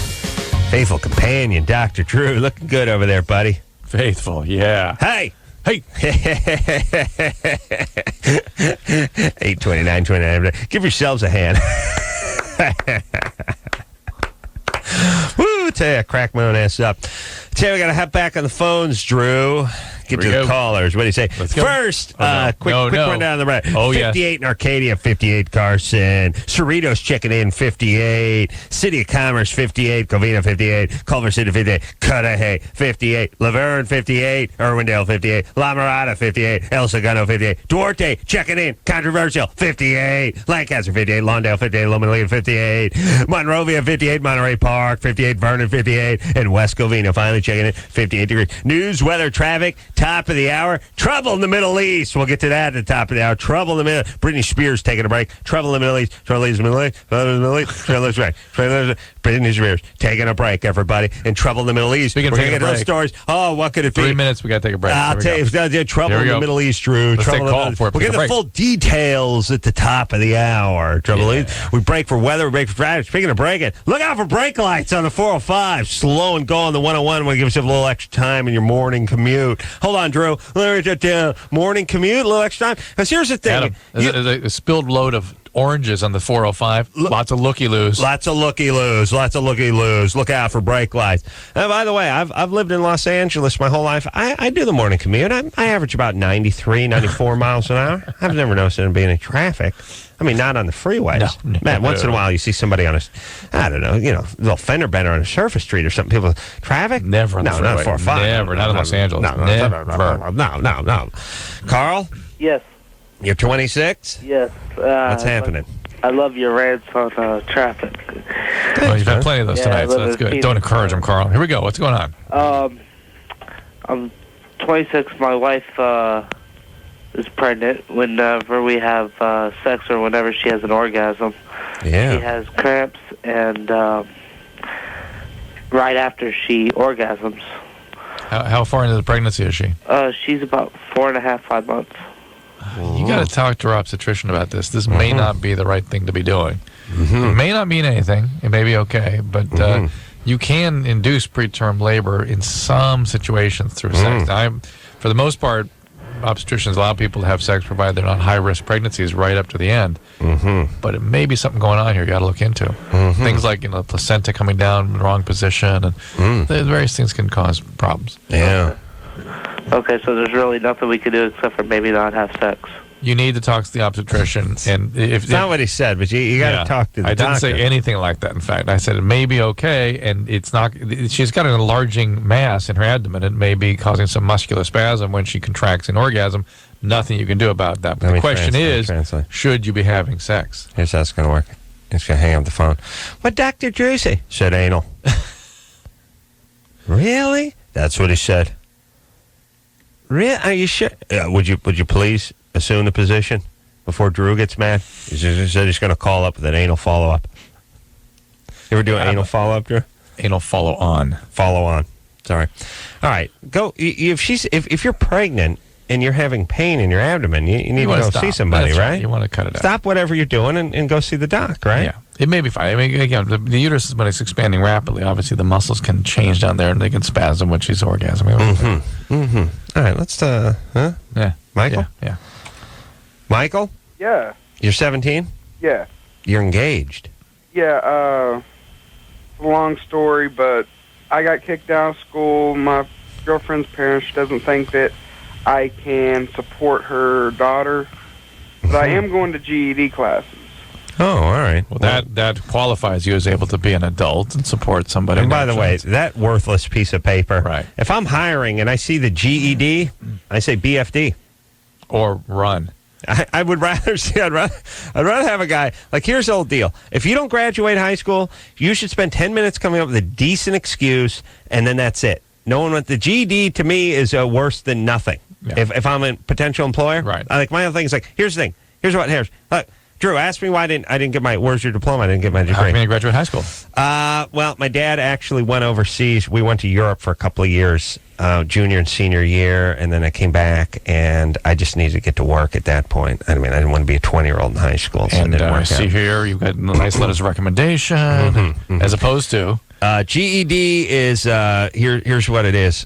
faithful companion, Dr. Drew. Looking good over there, buddy. Faithful, yeah. Hey! Hey! 8:29. Give yourselves a hand. Woo! Tell you, I crack my own ass up. Tell you, we got to hop back on the phones, Drew. Get to the callers. What do you say? First, quick rundown of the right. Oh, 58 in Arcadia, 58 Carson. Cerritos checking in, 58. City of Commerce, 58. Covina, 58. Culver City, 58. Cudahy, 58. Laverne, 58. Irwindale, 58. La Mirada, 58. El Segundo, 58. Duarte checking in, controversial, 58. Lancaster, 58. Lawndale, 58. Loma 58. Monrovia, 58. Monterey Park, 58. Vernon, 58. And West Covina finally checking in, 58 degrees. News, weather, traffic. Top of the hour, trouble in the Middle East. We'll get to that at the top of the hour. Trouble in the Middle East. Britney Spears taking a break. Trouble in the Middle East. Trouble in the Middle East. Trouble in the Middle East. Trouble in the Middle East. Britney Spears taking a break, everybody. And trouble in the Middle East. We're going to get those stories. Oh, what could it be? 3 minutes, we got to take a break. I'll tell you. Trouble in the Middle East, Drew. Let's take a call for it. We'll get the full details at the top of the hour. Trouble in. We break for weather. We break for traffic. Speaking of breaking, look out for brake lights on the 405. Slow and go on the 101. Want to give yourself a little extra time in your morning commute. Hold on, Drew. Morning commute, a little extra time. Because here's the thing. Adam, a spilled load of oranges on the 405. Lots of looky-loos. Lots of looky-loos. Look out for brake lights. And by the way, I've lived in Los Angeles my whole life. I do the morning commute. I average about 93, 94 miles an hour. I've never noticed there being any traffic. I mean, not on the freeways. No. Man, once in a while you see somebody on a, I don't know, little fender bender on a surface street or something. People, traffic? Never on the freeway. Not 405. Never, not in Los Angeles. No. Carl? Yes. You're 26? Yes. What's happening? I love your rants on traffic. Well, you've had plenty of those tonight, so that's good. Don't encourage them, Carl. Here we go. What's going on? I'm 26. My wife is pregnant. Whenever we have sex or whenever she has an orgasm, she has cramps, and right after she orgasms. How far into the pregnancy is she? She's about 4.5, 5 months. You got to talk to her obstetrician about this. This may not be the right thing to be doing. It may not mean anything. It may be okay, but you can induce preterm labor in some situations through sex. Now, for the most part, obstetricians allow people to have sex provided they're not high-risk pregnancies right up to the end. But it may be something going on here you got to look into. Things like the placenta coming down in the wrong position, and various things can cause problems. Yeah. Okay, so there's really nothing we can do except for maybe not have sex. You need to talk to the obstetrician, and if not what he said, but you got to talk to the doctor. I didn't say anything like that. In fact, I said it may be okay, and it's not. She's got an enlarging mass in her abdomen. It may be causing some muscular spasm when she contracts an orgasm. Nothing you can do about that. But the question is, should you be having sex? Here's how it's going to work. It's going to hang up the phone. What Dr. Drew say? Said anal. Really? That's what he said. Really? Are you sure? Would you please assume the position before Drew gets mad? He said he's going to call up with an anal follow-up. You ever do an anal follow-up, Drew? Anal follow-on. Follow-on. Sorry. All right. Go. If you're pregnant and you're having pain in your abdomen, you need to go see somebody, right? You want to cut it out. Stop whatever you're doing and go see the doc, right? Yeah. It may be fine. I mean, again, the uterus, when it's expanding rapidly, obviously the muscles can change down there and they can spasm when she's orgasming. All right, let's, Yeah. Michael? Yeah. Michael? Yeah. You're 17? Yeah. You're engaged? Yeah, it's a long story, but I got kicked out of school. My girlfriend's parents, she doesn't think that I can support her daughter. But I am going to GED classes. Oh, all right. Well, that qualifies you as able to be an adult and support somebody. And by the way, that worthless piece of paper, right? If I'm hiring and I see the GED, I say BFD. Or run. I would rather see. I'd rather have a guy like. Here's the old deal: if you don't graduate high school, you should spend 10 minutes coming up with a decent excuse, and then that's it. No one wants the GED. To me, is worse than nothing. Yeah. If I'm a potential employer, right? Like my other thing is like, here's the thing. Here's Drew, ask me why I didn't get my. Where's your diploma? I didn't get my degree. How come you didn't graduate high school? Well, my dad actually went overseas. We went to Europe for a couple of years, junior and senior year, and then I came back, and I just needed to get to work at that point. I mean, I didn't want to be a 20-year-old in high school, so And it didn't work see out. here, you've got nice letters of recommendation, as opposed to GED is here's what it is.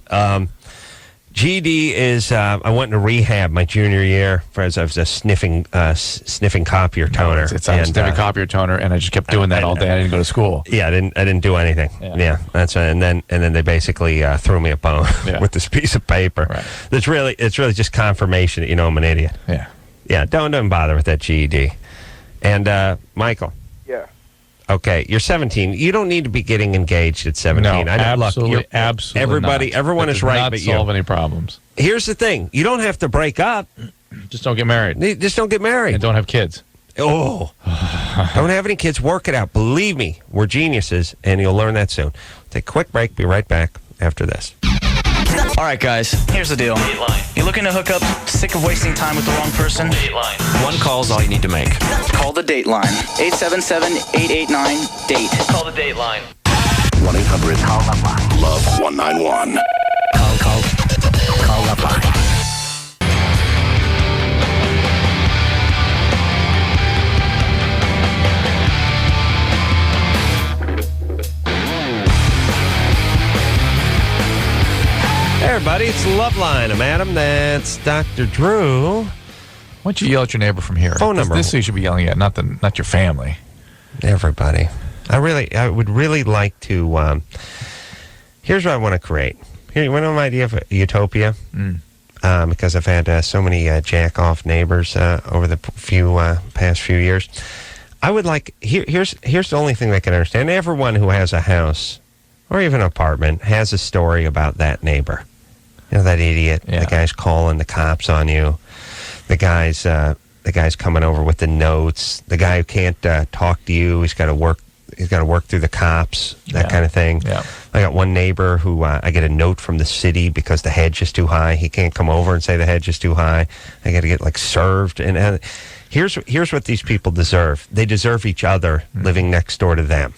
GED is I went into rehab my junior year as I was a sniffing copier toner. It's a sniffing copier toner, and I just kept doing that all day. I didn't go to school. Yeah, I didn't do anything. Yeah, that's right. And then they basically threw me a bone with this piece of paper. Right. It's really just confirmation that you know I'm an idiot. Yeah. Don't bother with that GED. And Michael. Yeah. Okay, you're 17. You don't need to be getting engaged at 17. No, absolutely not. Everyone is right, but you. Not solve any problems. Here's the thing: you don't have to break up. Just don't get married. Just don't get married. And don't have kids. Oh, don't have any kids. Work it out. Believe me, we're geniuses, and you'll learn that soon. Take a quick break. Be right back after this. All right, guys, here's the deal. Dateline. You're looking to hook up, sick of wasting time with the wrong person? Dateline. One call is all you need to make. Call the Dateline. 877-889-DATE. Call the Dateline. 1-800-LOVE-191. Call LoveLine. Hey, everybody, it's LoveLine. I'm Adam. That's Dr. Drew. Why don't you yell at your neighbor from here? Phone number. This you should be yelling at, not your family. Everybody. I would really like to. Here's what I want to create. Here, you want to know my idea of a utopia? Because I've had so many jack-off neighbors over the past few years. I would like. Here's the only thing they can understand. Everyone who has a house or even an apartment has a story about that neighbor. You know, that idiot. Yeah. The guy's calling the cops on you. The guy's coming over with the notes. The guy who can't talk to you. He's got to work through the cops. That kind of thing. Yeah. I got one neighbor who I get a note from the city because the hedge is too high. He can't come over and say the hedge is too high. I got to get served. And here's what these people deserve. They deserve each other living next door to them.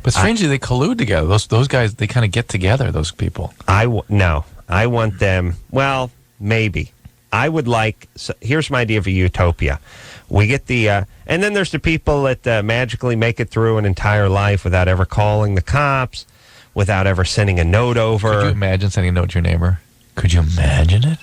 But strangely, they collude together. Those guys, they kind of get together. Those people. No. I want them. Well, maybe. I would like. So here's my idea of a utopia. We get the, and then there's the people that magically make it through an entire life without ever calling the cops, without ever sending a note over. Could you imagine sending a note to your neighbor? Could you imagine it?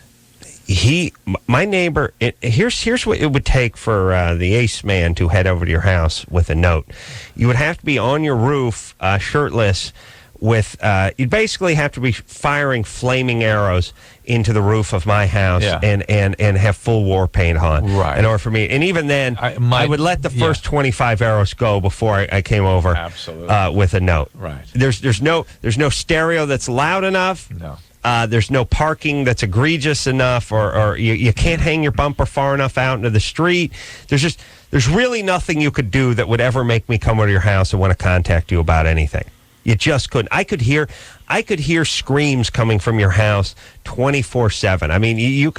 My neighbor. Here's what it would take for the ace man to head over to your house with a note. You would have to be on your roof, shirtless. You'd basically have to be firing flaming arrows into the roof of my house and have full war paint on. Right. In order for me, and even then, I would let the first 25 arrows go before I came over. Absolutely. With a note. Right. There's no stereo that's loud enough. No. There's no parking that's egregious enough, or you can't hang your bumper far enough out into the street. There's really nothing you could do that would ever make me come over to your house and want to contact you about anything. You just couldn't. I could hear screams coming from your house 24/7. I mean, you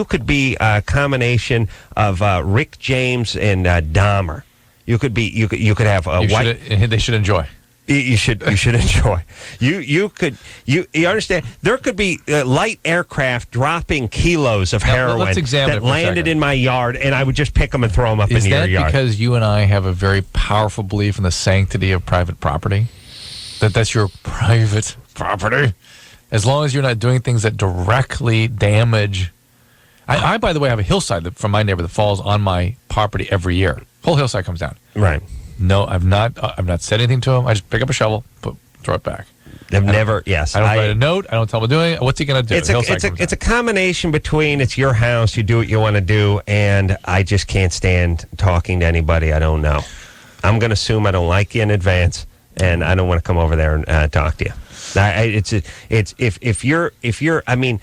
could be a combination of Rick James and Dahmer. You could have a white. They should enjoy. You should enjoy. You understand? There could be light aircraft dropping kilos of heroin let's examine that landed in my yard, and I would just pick them and throw them up in your yard. Is that because you and I have a very powerful belief in the sanctity of private property? That's your private property? As long as you're not doing things that directly damage. I by the way, have a hillside from my neighbor that falls on my property every year. Whole hillside comes down. Right. No, I've not said anything to him. I just pick up a shovel, throw it back. I've never. Yes. I don't write a note. I don't tell him to do it. What's he going to do? It's a combination between it's your house, you do what you want to do, and I just can't stand talking to anybody I don't know. I'm going to assume I don't like you in advance, and I don't want to come over there and talk to you. If you're. I mean,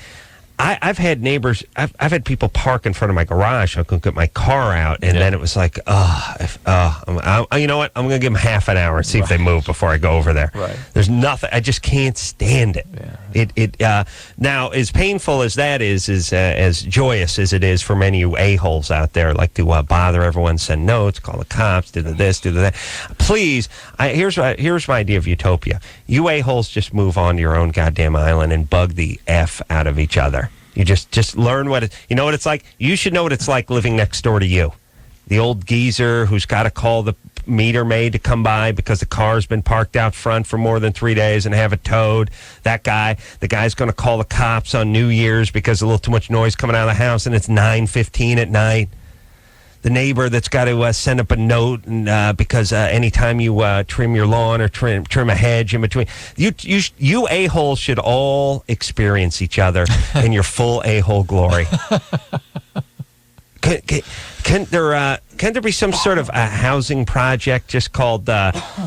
I've had neighbors. I've had people park in front of my garage. I couldn't get my car out, and then it was like, you know what? I'm going to give them half an hour and see if they move before I go over there. Right. There's nothing. I just can't stand it. Yeah. Now, as painful as that is as joyous as it is for many of you a-holes out there, like to bother everyone, send notes, call the cops, do this, do that. Please, here's my idea of utopia. You a-holes just move on to your own goddamn island and bug the F out of each other. You just learn you know what it's like? You should know what it's like living next door to you. The old geezer who's got to call the meter maid to come by because the car's been parked out front for more than 3 days and have it towed. That guy, the guy's going to call the cops on New Year's because a little too much noise coming out of the house and it's 9:15 at night. The neighbor that's got to send up a note and because anytime you trim your lawn or trim a hedge in between, you a-holes should all experience each other in your full a-hole glory. Can there be some sort of a housing project just called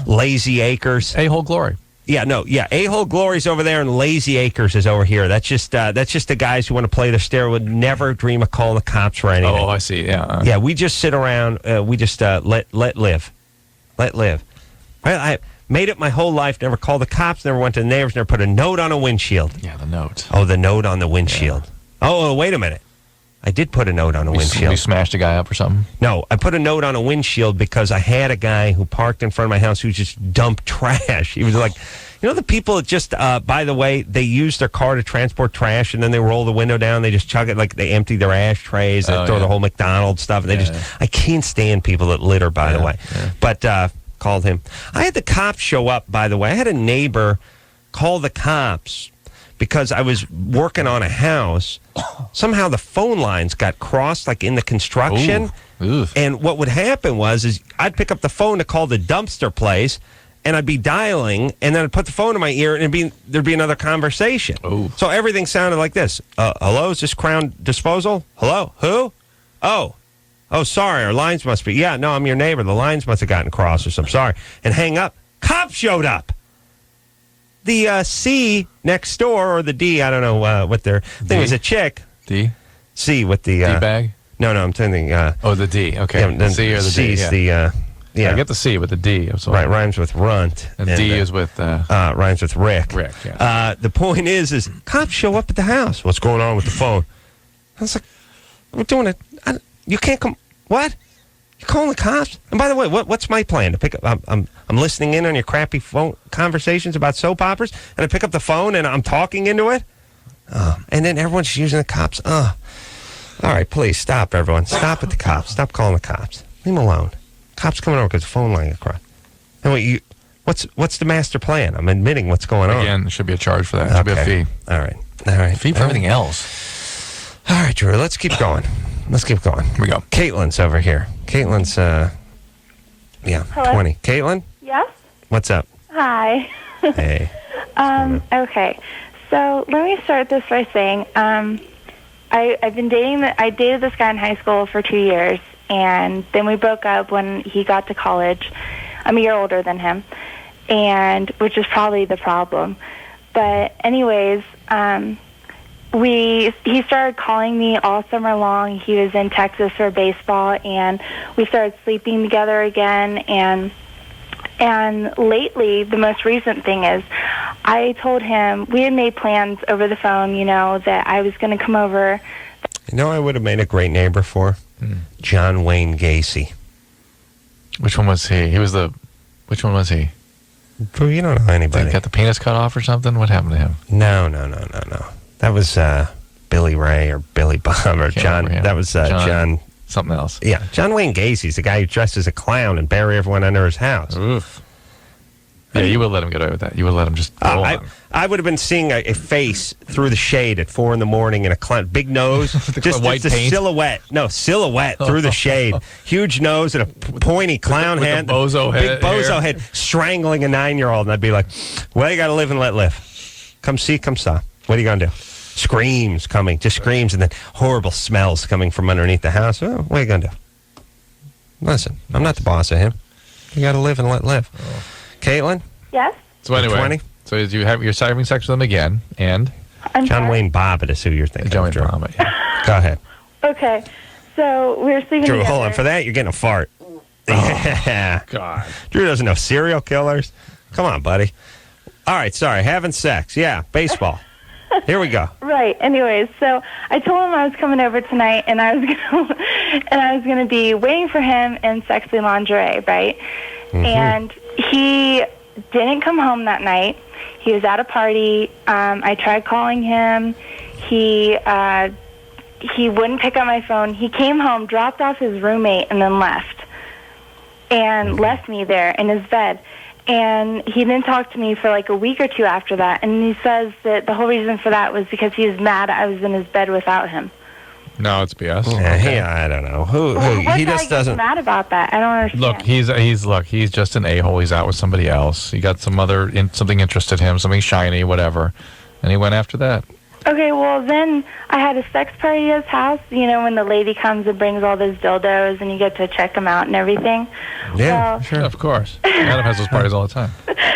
Lazy Acres? A-hole glory. A-hole glory's over there, and Lazy Acres is over here. That's just the guys who want to play the stair would never dream of calling the cops for anything. Oh, I see. Yeah. Yeah, we just sit around. We just let live. I made it my whole life. Never called the cops. Never went to the neighbors. Never put a note on a windshield. Yeah, the note. Oh, the note on the windshield. Yeah. Oh, wait a minute. I did put a note on a windshield. You smashed a guy up or something? No, I put a note on a windshield because I had a guy who parked in front of my house who just dumped trash. He was like, you know, the people that just, by the way, they use their car to transport trash and then they roll the window down. They just chug it like they empty their ashtrays. They throw the whole McDonald's stuff. And I can't stand people that litter, by the way. Yeah. But called him. I had the cops show up, by the way. I had a neighbor call the cops because I was working on a house. Somehow the phone lines got crossed, like in the construction. Ooh. And what would happen is I'd pick up the phone to call the dumpster place, and I'd be dialing, and then I'd put the phone in my ear, and there'd be another conversation. Ooh. So everything sounded like this. Hello, is this Crown Disposal? Hello, who? Oh, sorry, our lines must be. Yeah, no, I'm your neighbor. The lines must have gotten crossed or something. Sorry. And hang up. Cop showed up. The C next door, or the D, I don't know what their thing was, a chick. D? C with the... D-bag? No, I'm thinking... the D, okay. Yeah, the C or the C's D, yeah. I get the C with the D. Right, rhymes with runt. And D is with... rhymes with Rick. Rick, yeah. The point is cops show up at the house. What's going on with the phone? I was like, we're doing it. You can't come... What? You're calling the cops? And by the way, what's my plan? To pick up? I'm listening in on your crappy phone conversations about soap operas, and I pick up the phone and I'm talking into it. And then everyone's using the cops. All right, please stop, everyone. Stop with the cops. Stop calling the cops. Leave them alone. Cops coming over because the phone line got crossed. Anyway, what's the master plan? I'm admitting what's going on. Again, there should be a charge for that. There should be a fee. All right. Fee for everything else. All right, Drew. Let's keep going. Here we go. Kaitlyn's over here. Kaitlyn's, Hello? 20. Kaitlyn? Yes? What's up? Hi. Hey. Okay. So let me start this by saying I dated this guy in high school for 2 years, and then we broke up when he got to college. I'm a year older than him, and which is probably the problem. But anyways, he started calling me all summer long. He was in Texas for baseball, and we started sleeping together again. And lately, the most recent thing is, I told him we had made plans over the phone, that I was going to come over. I would have made a great neighbor for John Wayne Gacy. Which one was he? Which one was he? You don't know anybody. Got the penis cut off or something? What happened to him? No. That was Billy Ray or Billy Bob or John. That was John. Something else. Yeah, John Wayne Gacy's the guy who dressed as a clown and bury everyone under his house. Oof. Yeah, you would let him get away with that. You would let him just go on. I would have been seeing a face through the shade at 4 a.m. in a clown, big nose, just white a paint? silhouette. No, silhouette through the shade. Huge nose and a pointy clown with head. the bozo big head. bozo head strangling a 9-year-old. And I'd be like, well, you got to live and let live. Come see, come saw. What are you going to do? Screams coming, just screams, and then horrible smells coming from underneath the house. Oh, what are you going to do? Listen, I'm not the boss of him. You got to live and let live. Kaitlyn? Yes? So anyway, 20? so you're having sex with him again, and? John Wayne Bobbitt is who you're thinking John of. Wayne Bobbitt, yeah. Go ahead. Okay. So we were sleeping Drew, together. hold on. For that, you're getting a fart. Yeah. God. Drew doesn't know serial killers. Come on, buddy. All right, sorry. Having sex. Yeah, baseball. Here we go. Right. Anyways, so I told him I was coming over tonight, and I was gonna be waiting for him in sexy lingerie, right? Mm-hmm. And he didn't come home that night. He was at a party. I tried calling him. He wouldn't pick up my phone. He came home, dropped off his roommate, and then left. And left me there in his bed. And he didn't talk to me for like a week or two after that. And he says that the whole reason for that was because he was mad I was in his bed without him. No, it's BS. Yeah, I don't know. He just doesn't. Mad about that. I don't understand. Look, he's just an a-hole. He's out with somebody else. He got something interested him, something shiny, whatever, and he went after that. Okay, well, then I had a sex party at his house, when the lady comes and brings all those dildos and you get to check them out and everything. Yeah, well, sure. Of course. Adam has those parties all the time.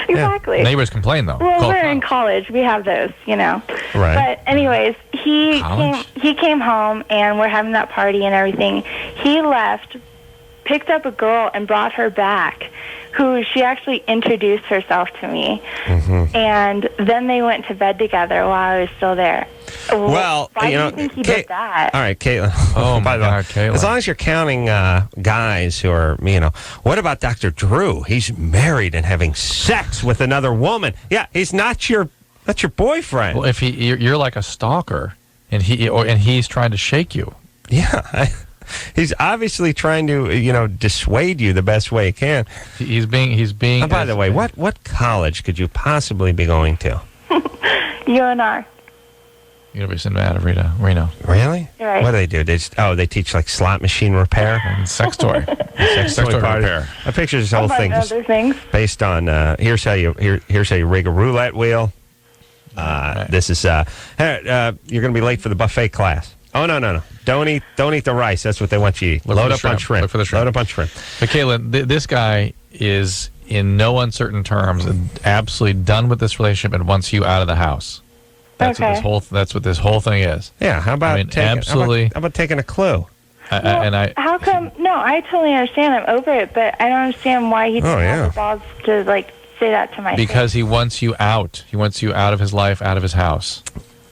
Exactly. Neighbors complain, though. Well, we're in college. We have those, Right. But anyways, he came home and we're having that party and everything. He left, picked up a girl and brought her back, who she actually introduced herself to me. Mm-hmm. And then they went to bed together while I was still there. Well, why do you think he did that? All right, Kaitlyn. Oh, by the way, Kaitlyn. as long as you're counting guys who are, what about Dr. Drew? He's married and having sex with another woman. Yeah, he's not your boyfriend. Well, if you're like a stalker, and he's trying to shake you. Yeah, he's obviously trying to, dissuade you the best way he can. He's being. Oh, by the way, what college could you possibly be going to? UNR. University of Nevada, Reno. Really? You're right. What do they do? They teach like slot machine repair and sex toy. sex toy repair. I picture this whole thing other things. based on here's how you rig a roulette wheel. This is you're going to be late for the buffet class. Oh no! Don't eat the rice. That's what they want you to eat. Load up on shrimp. Look for the shrimp. Load up on shrimp. But Kaitlyn, this guy is in no uncertain terms absolutely done with this relationship and wants you out of the house. That's what this whole thing is. Yeah. How about absolutely? How about taking a clue? How come? No, I totally understand. I'm over it, but I don't understand why he didn't have the balls to say that to my face. Because he wants you out. He wants you out of his life, out of his house.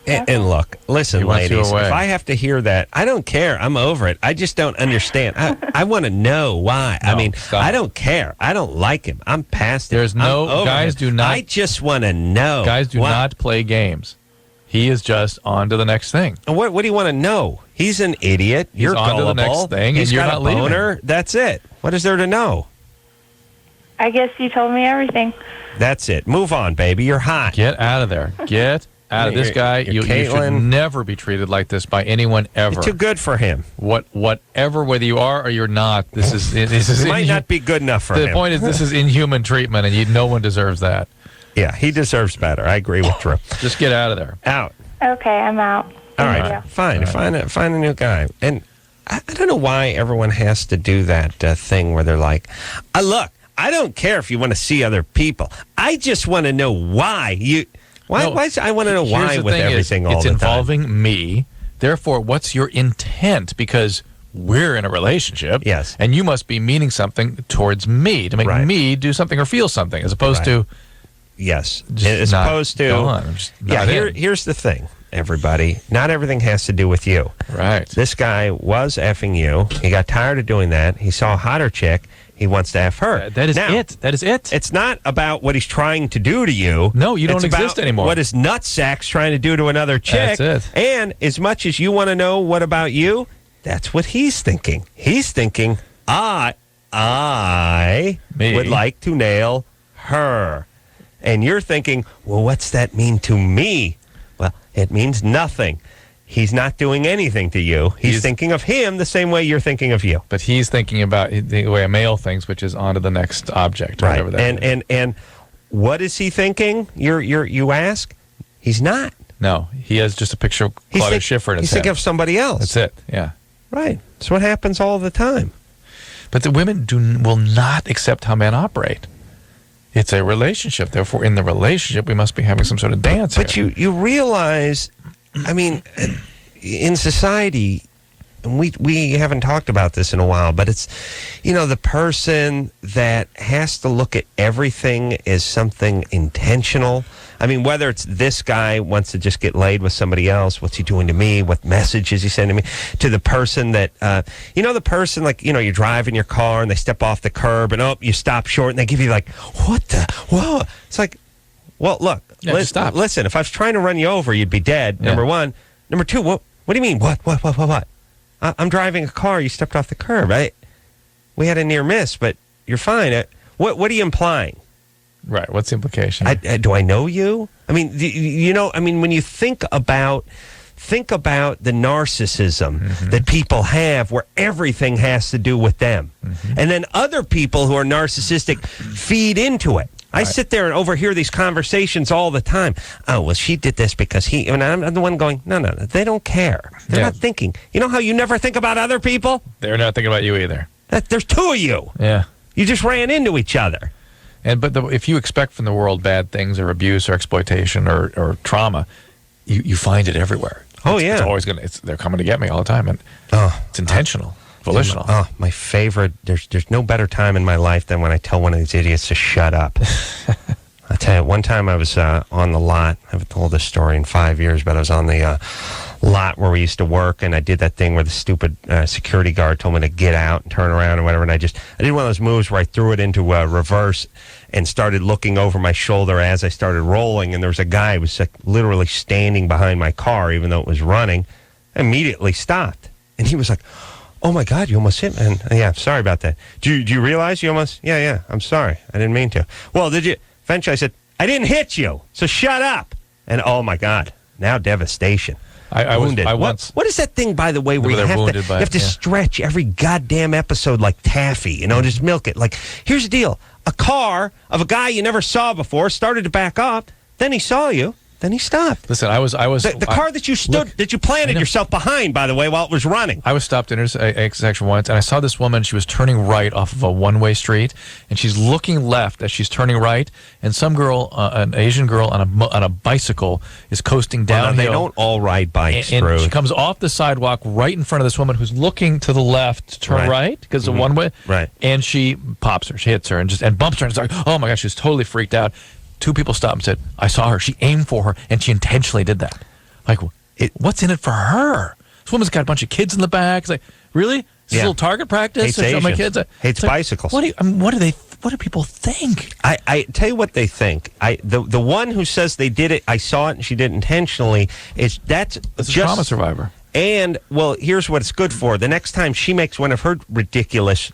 And look, listen, ladies, if I have to hear that, I don't care. I'm over it. I just don't understand. I want to know why. I don't care. I don't like him. I'm past it. There's no guys do not. I just want to know. Guys do not play games. He is just on to the next thing. What do you want to know? He's an idiot. You're on gullible. To the next thing, He's and you're got not a boner. leaving. That's it. What is there to know? I guess you told me everything. That's it. Move on, baby. You're hot. Get out of there. Get out of this guy. You should never be treated like this by anyone ever. You're too good for him. Whatever, whether you are or you're not, this is it might not be good enough for him. The point is, this is inhuman treatment, and no one deserves that. Yeah, he deserves better. I agree with Drew. Just get out of there. Out. Okay, I'm out. All right, fine. Find a new guy. And I don't know why everyone has to do that thing where they're like, look, I don't care if you want to see other people. I just want to know why you. I want to know why with everything all the time. It's involving me. Therefore, what's your intent? Because we're in a relationship. Yes. And you must be meaning something towards me to make me do something or feel something, as opposed to. Yes. As opposed to. Here's the thing, everybody. Not everything has to do with you. Right. This guy was effing you. He got tired of doing that. He saw a hotter chick. he wants to F her. That is now, it. That is it. It's not about what he's trying to do to you. No, you don't exist anymore. What his nutsack's trying to do to another chick. That's it. And as much as you want to know what about you, that's what he's thinking. He's thinking, I would like to nail her. And you're thinking, well, what's that mean to me? Well, it means nothing. He's not doing anything to you. He's thinking of him the same way you're thinking of you. But he's thinking about the way a male thinks, which is on to the next object. Right. Whatever that is. And what is he thinking? You ask? He's not. No, he has just a picture of Claudia Schiffer in his head. He's thinking of somebody else. That's it, yeah. Right. That's what happens all the time. But the women will not accept how men operate. It's a relationship. Therefore, in the relationship, we must be having some sort of dance. But you realize, I mean, in society, and we haven't talked about this in a while, but it's, the person that has to look at everything as something intentional. I mean, whether it's this guy wants to just get laid with somebody else, what's he doing to me? What message is he sending me? To the person that, the person like, you're driving your car and they step off the curb and, you stop short and they give you like, what the, whoa. It's like, well, look, listen, if I was trying to run you over, you'd be dead, number one. Number two, what do you mean? What? I'm driving a car, you stepped off the curb, right? We had a near miss, but you're fine. What are you implying? Right. What's the implication? Do I know you? I mean, when you think about the narcissism that people have where everything has to do with them. And then other people who are narcissistic feed into it. I sit there and overhear these conversations all the time. Oh, well, she did this because he... And I'm the one going, no, they don't care. They're not thinking. You know how you never think about other people? They're not thinking about you either. There's two of you. Yeah. You just ran into each other. But if you expect from the world bad things or abuse or exploitation or trauma, you find it everywhere. It's always going to... They're coming to get me all the time. And it's intentional. Volitional. Oh, my favorite. There's no better time in my life than when I tell one of these idiots to shut up. I tell you, one time I was on the lot. I haven't told this story in 5 years, but I was on the lot where we used to work, and I did that thing where the stupid security guard told me to get out and turn around or whatever, and I did one of those moves where I threw it into reverse and started looking over my shoulder as I started rolling, and there was a guy who was like literally standing behind my car, even though it was running. I immediately stopped, and he was like, oh my God, you almost hit me. And yeah, sorry about that. Do you realize you almost... Yeah, I'm sorry. I didn't mean to. Well, did you... Eventually I said, I didn't hit you, so shut up. And oh my God, now devastation. I wounded. What is that thing, by the way, where you have to stretch every goddamn episode like taffy, just milk it? Like, here's the deal. A car of a guy you never saw before started to back up, then he saw you. Then he stopped. Listen, I was the car that you that you planted yourself behind, by the way, while it was running. I was stopped at an intersection once, and I saw this woman. She was turning right off of a one-way street, and she's looking left as she's turning right. And some girl, an Asian girl on a bicycle, is coasting downhill. They don't all ride bikes, and she comes off the sidewalk right in front of this woman who's looking to the left to turn right because it's a one-way. Right. And she pops her, she hits her, and bumps her. And it's like, oh my gosh, she's totally freaked out. Two people stopped and said, I saw her. She aimed for her, and she intentionally did that. Like, what's in it for her? This woman's got a bunch of kids in the back. It's like, really? Is this a little target practice? Hates Asians. My kids? Hates bicycles. What do people think? I tell you what they think. The one who says they did it, I saw it and she did it intentionally, that's a trauma survivor. And, well, here's what it's good for. The next time she makes one of her ridiculous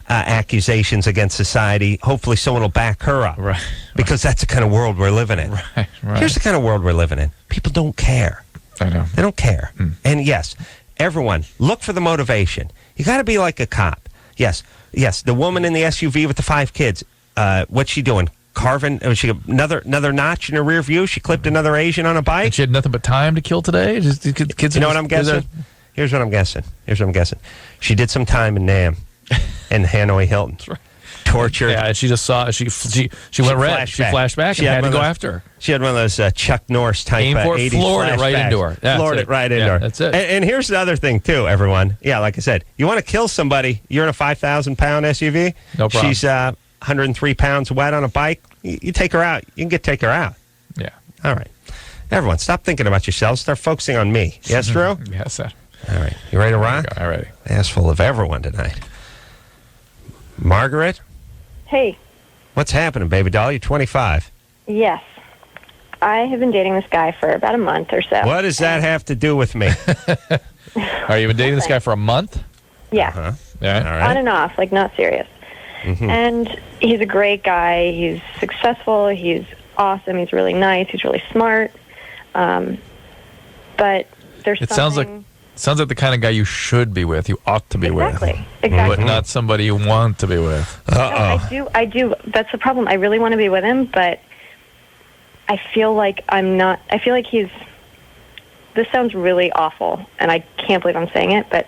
accusations against society, hopefully someone will back her up. Right. Because that's the kind of world we're living in. Right. Here's the kind of world we're living in. People don't care. I know. They don't care. And yes, everyone, look for the motivation. You got to be like a cop. Yes, the woman in the SUV with the 5 kids, what's she doing? Carving, she another notch in her rear view. She clipped another Asian on a bike. And she had nothing but time to kill today. Kids, you know what I'm guessing? Here's what I'm guessing. She did some time in Nam and Hanoi Hilton. That's right. Tortured. Yeah, she just saw. She went red. She flashed back and had to go after her. She had one of those Chuck Norris type 80s floored it right into her. Floored it right into her. That's it. And here's the other thing too, everyone. Yeah, like I said, you want to kill somebody, you're in a 5,000-pound SUV. No problem. She's 103 pounds wet on a bike. You take her out. You can take her out. Yeah. All right. Everyone, stop thinking about yourselves. Start focusing on me. Yes, Drew? Yes, sir. All right. You ready to rock? I'm ready. Ass full of everyone tonight. Margaret, Hey, what's happening, baby doll? You're 25. yes. I have been dating this guy for about a month or so. What does that have to do with me? Are you been dating this guy for a month? Yeah. Uh-huh. Yeah. All right. On and off, like not serious. Mhm. And he's a great guy. He's successful. He's awesome. He's really nice. He's really smart. But there's It something... sounds like the kind of guy you should be with. You ought to be with. Exactly. But not somebody you want to be with. No, I do. That's the problem. I really want to be with him, but I feel like I'm not. I feel like he's. This sounds really awful, and I can't believe I'm saying it, but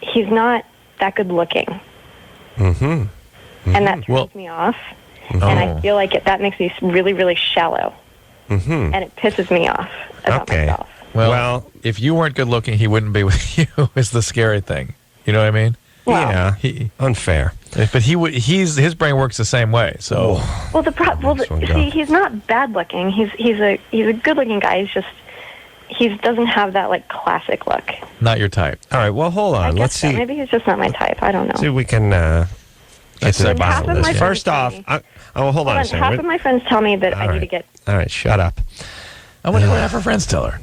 he's not that good looking, and that turns me off. And I feel like that makes me really, really shallow, and it pisses me off about myself. Well, if you weren't good looking, he wouldn't be with you. Is the scary thing. You know what I mean? Yeah. Unfair. But his brain works the same way. So. Well, see, he's not bad looking. He's a good looking guy. He's just he doesn't have that like classic look. Not your type. All right. Well, hold on. Let's see. Maybe he's just not my type. I don't know. See if we can get to the bottom of this. First off, hold on a second. Half of my friends tell me that I need to get. All right, shut up. I wonder what half her friends tell her.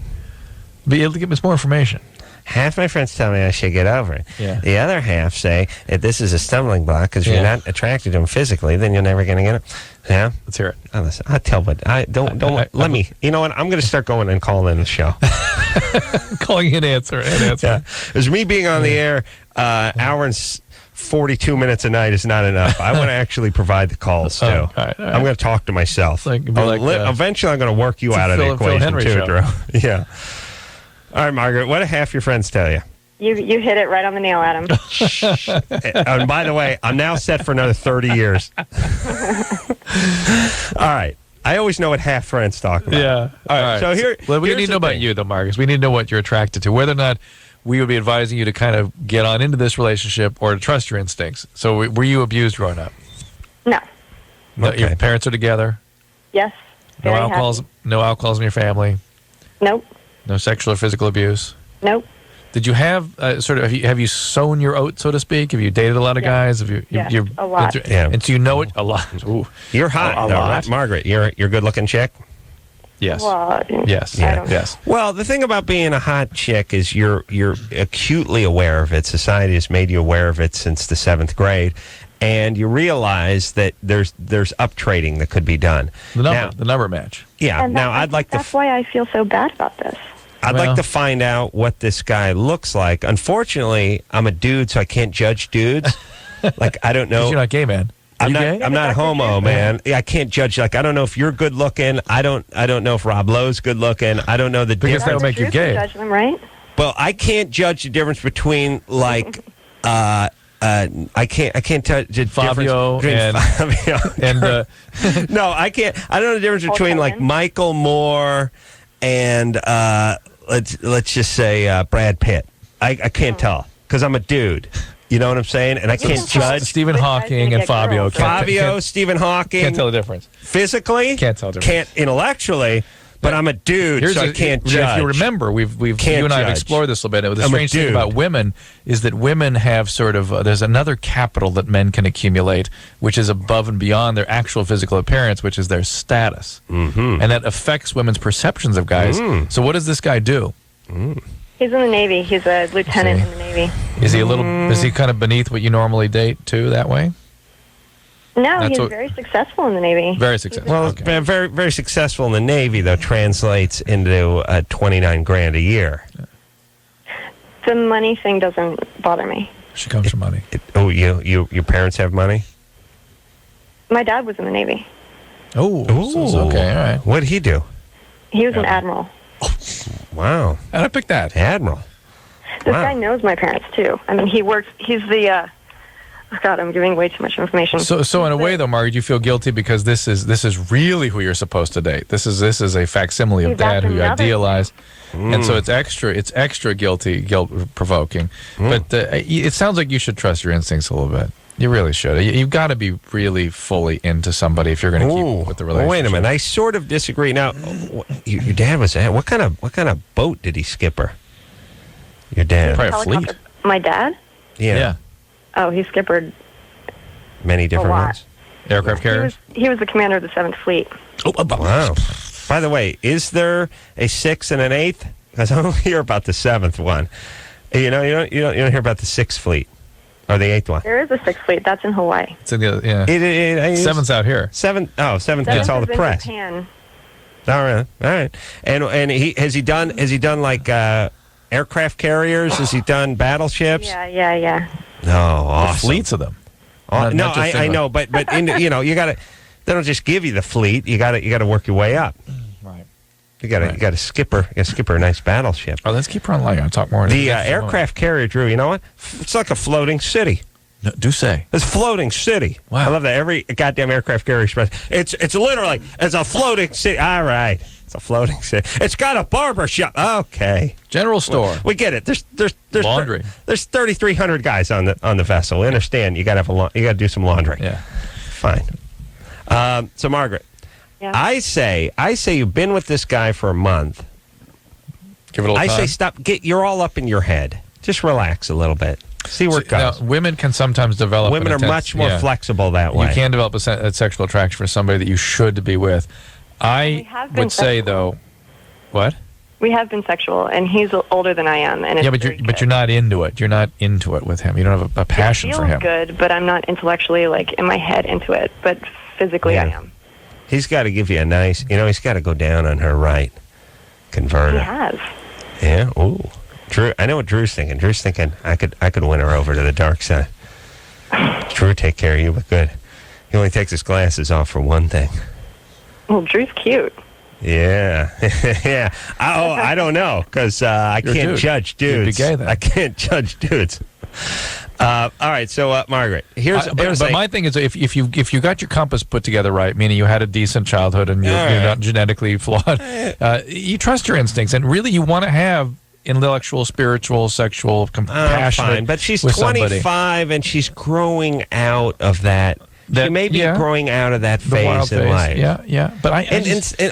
Be able to give us more information. Half my friends tell me I should get over it. Yeah. The other half say if this is a stumbling block because you're not attracted to him physically, then you're never going to get it. Yeah. Let's hear it. Oh, listen, I tell, but I don't. Let me. You know what? I'm going to start going and calling in the show. Calling in answer. Yeah. As me being on the air, hour and 42 minutes a night is not enough. I want to actually provide the calls too. All right. I'm going to talk to myself. Eventually, I'm going to work you out of the Phil equation Henry too, show. Drew. Yeah. All right, Margaret. What do half your friends tell you? You hit it right on the nail, Adam. And by the way, I'm now set for another 30 years. All right. I always know what half friends talk about. Yeah. All right. So we need to know about you, though, Marcus. We need to know what you're attracted to, whether or not we would be advising you to kind of get on into this relationship or to trust your instincts. So, were you abused growing up? No. Your parents are together. Yes. No Very alcoholism. No alcoholism in your family. Nope. No sexual or physical abuse. Nope. Did you have have you sown your oat, so to speak? Have you dated a lot of guys? Have you? Yes, you've a lot. And so you know it a lot. Ooh. You're hot, a though, lot. right? Margaret. You're a good-looking chick. Yes. Well, yes. Yeah. Yes. Well, the thing about being a hot chick is you're acutely aware of it. Society has made you aware of it since the 7th grade, and you realize that there's up trading that could be done. The number match. Yeah. And now I'd like to. That's why I feel so bad about this. I'd like to find out what this guy looks like. Unfortunately, I'm a dude, so I can't judge dudes. Like I don't know. You're not gay, man. I'm not homo, man. I can't judge. Like I don't know if you're good looking. I don't know if Rob Lowe's good looking. I don't know the because difference. that would make you gay. Judge them, right? Well, I can't judge the difference between like. I can't touch the Fabio difference between Fabio and no, I can't. I don't know the difference between like Michael Moore and let's just say Brad Pitt. I can't tell because I'm a dude. You know what I'm saying? And I can't judge. Stephen Hawking and Fabio. Stephen Hawking. Can't tell the difference. Physically, can't tell the difference. Can't intellectually. But I'm a dude, so I can't judge. If you remember, you and I have explored this a little bit. The strange thing about women is that women have sort of there's another capital that men can accumulate, which is above and beyond their actual physical appearance, which is their status, and that affects women's perceptions of guys. So what does this guy do? He's in the Navy. He's a lieutenant in the Navy. Is he Is he kind of beneath what you normally date too? That way? No, he's very successful in the Navy. Very successful. Well, very, very successful in the Navy, though, translates into $29,000 a year. The money thing doesn't bother me. She comes from money. Your parents have money? My dad was in the Navy. Oh, okay, all right. What did he do? He was an admiral. Wow. How'd I pick that? Admiral. This guy knows my parents, too. I mean, he's the... Oh God, I'm giving way too much information. So in a way, though, Margaret, you feel guilty because this is really who you're supposed to date. This is a facsimile of Dad who you idealize, and so it's extra guilt provoking. But it sounds like you should trust your instincts a little bit. You really should. You've got to be really fully into somebody if you're going to keep with the relationship. Wait a minute, I sort of disagree. Now, your dad was what kind of boat did he skipper? Your dad, probably a fleet. My dad? Yeah. Oh, he skippered Many different lot. ones. Aircraft carriers? He was the commander of the 7th Fleet. Wow. By the way, is there a 6th and an 8th? Because I don't hear about the 7th one. You don't hear about the 6th Fleet or the 8th one. There is a 6th Fleet. That's in Hawaii. It's in the, yeah. 7th's out here. 7th gets all the in press. Japan. All right. And he has he done like aircraft carriers? Has he done battleships? Yeah. No, awesome. Fleets of them. No, I know, but you got to. They don't just give you the fleet. You got to work your way up. Right. You got to skipper a nice battleship. Oh, let's keep her on line. I'll talk more. The aircraft carrier, Drew. You know what? It's like a floating city. No, do say. It's a floating city. Wow. I love that. Every goddamn aircraft carrier express. It's literally it's a floating city. All right. It's a floating city. It's got a barber shop. Okay. General store. We get it. There's laundry. There's 3,300 guys on the vessel. We understand. You got to do some laundry. Yeah. Fine. So Margaret, yeah. I say you've been with this guy for a month. Give it a little time. I say stop. You're all up in your head. Just relax a little bit. See where it goes. Now, women can sometimes develop. Women are much more flexible that way. You can develop a sexual attraction for somebody that you should be with. I would say though, what? We have been sexual, and he's older than I am, and it's but you're not into it. You're not into it with him. You don't have a passion for him. It feels good, but I'm not intellectually, like, in my head into it. But physically, I am. He's got to give you a nice. He's got to go down on her right. Convert her. He has. Yeah. Ooh. Drew. I know what Drew's thinking. Drew's thinking I could win her over to the dark side. Drew take care of you, but good. He only takes his glasses off for one thing. Well, Drew's cute. Yeah. Yeah. I don't know, because I can't judge dudes. You'd be gay then. I can't judge dudes. All right, so Margaret, here's but my thing is, if you got your compass put together right, meaning you had a decent childhood and you're not genetically flawed, you trust your instincts, and really you want to have intellectual, spiritual, sexual, compassionate. Fine, but she's with 25 somebody. and she's growing out of that. She may be growing out of that phase in life. Yeah. But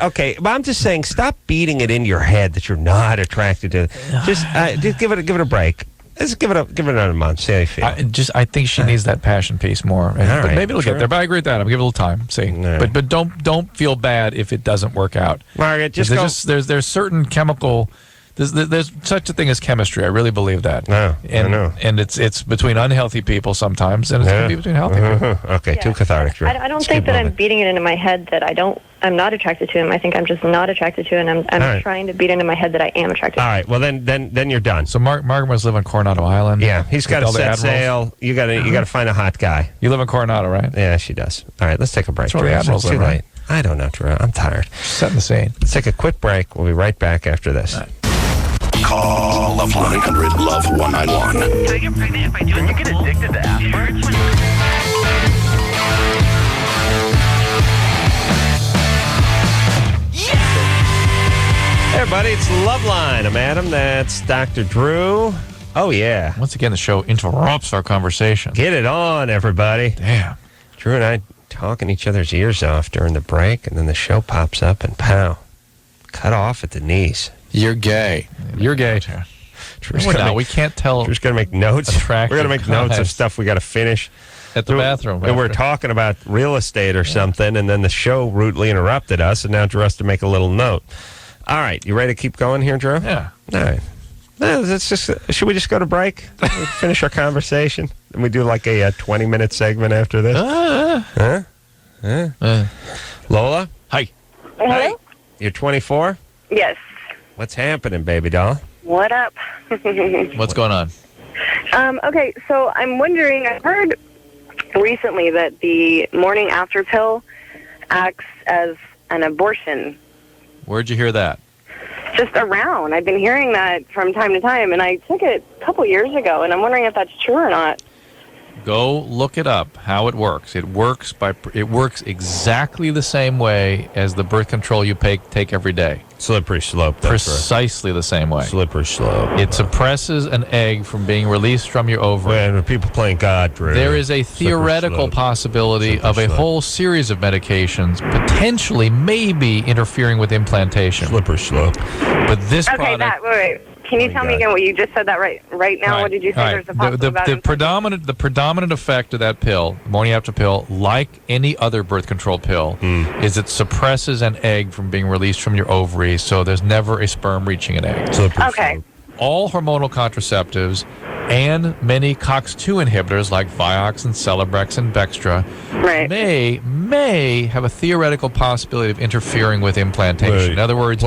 okay, but I'm just saying, stop beating it in your head that you're not attracted to. Just give it a break. Just give it another month. See how you feel. I think she needs that passion piece more. But maybe it'll get there. But I agree with that. I'll give it a little time. See, but don't feel bad if it doesn't work out. Margaret, there's certain chemical. There's such a thing as chemistry. I really believe that. No, and, I know. And it's between unhealthy people sometimes, and it's going to be between healthy people. Okay, too cathartic. Drew. I don't think that I'm beating it into my head that I'm not attracted to him. I think I'm just not attracted to him, and I'm trying to beat into my head that I am attracted to him. All right, well then you're done. So Margaret must live on Coronado Island. Yeah, he's got to set sail. You got to find a hot guy. You live in Coronado, right? Yeah, she does. All right, let's take a break. That's where the Admirals live, right? I don't know, Drew. I'm tired. Setting the scene. Let's take a quick break. We'll be right back after this. Call LoveLine 1-800-LOVE-191. Tell you're pregnant if I do it. You get addicted to afterwards. Hey, everybody, it's LoveLine. I'm Adam. That's Dr. Drew. Oh, yeah. Once again, the show interrupts our conversation. Get it on, everybody. Damn. Drew and I talking each other's ears off during the break, and then the show pops up, and pow. Cut off at the knees. You're gay. You're gay. We can't tell. We're going to make notes. We're going to make notes of stuff we got to finish. At the bathroom. And we're talking about real estate or something, and then the show rudely interrupted us, and now Drew has to make a little note. All right, you ready to keep going here, Drew? Yeah. All right. Should we just go to break? Finish our conversation? And we do like a 20-minute segment after this? Lola? Hi. Hello? Hi. You're 24? Yes. What's happening, baby doll? What up? What's going on? Okay, so I'm wondering, I heard recently that the morning after pill acts as an abortion. Where'd you hear that? Just around. I've been hearing that from time to time, and I took it a couple years ago, and I'm wondering if that's true or not. Go look it up, how it works. It works exactly the same way as the birth control you take every day. Slippery slope. Precisely the same way. Slippery slope. It suppresses an egg from being released from your ovary. When people playing God, Drew. There is a theoretical possibility of a whole series of medications potentially maybe interfering with implantation. Slippery slope. But this Okay, product... wait. Can you tell me again what you just said that right now? What did you say? All right. There's a possible The predominant effect of that pill, morning after pill, like any other birth control pill, is it suppresses an egg from being released from your ovaries, so there's never a sperm reaching an egg. Okay. All hormonal contraceptives and many COX-2 inhibitors like Vioxx and Celebrex and Bextra may have a theoretical possibility of interfering with implantation. In other words,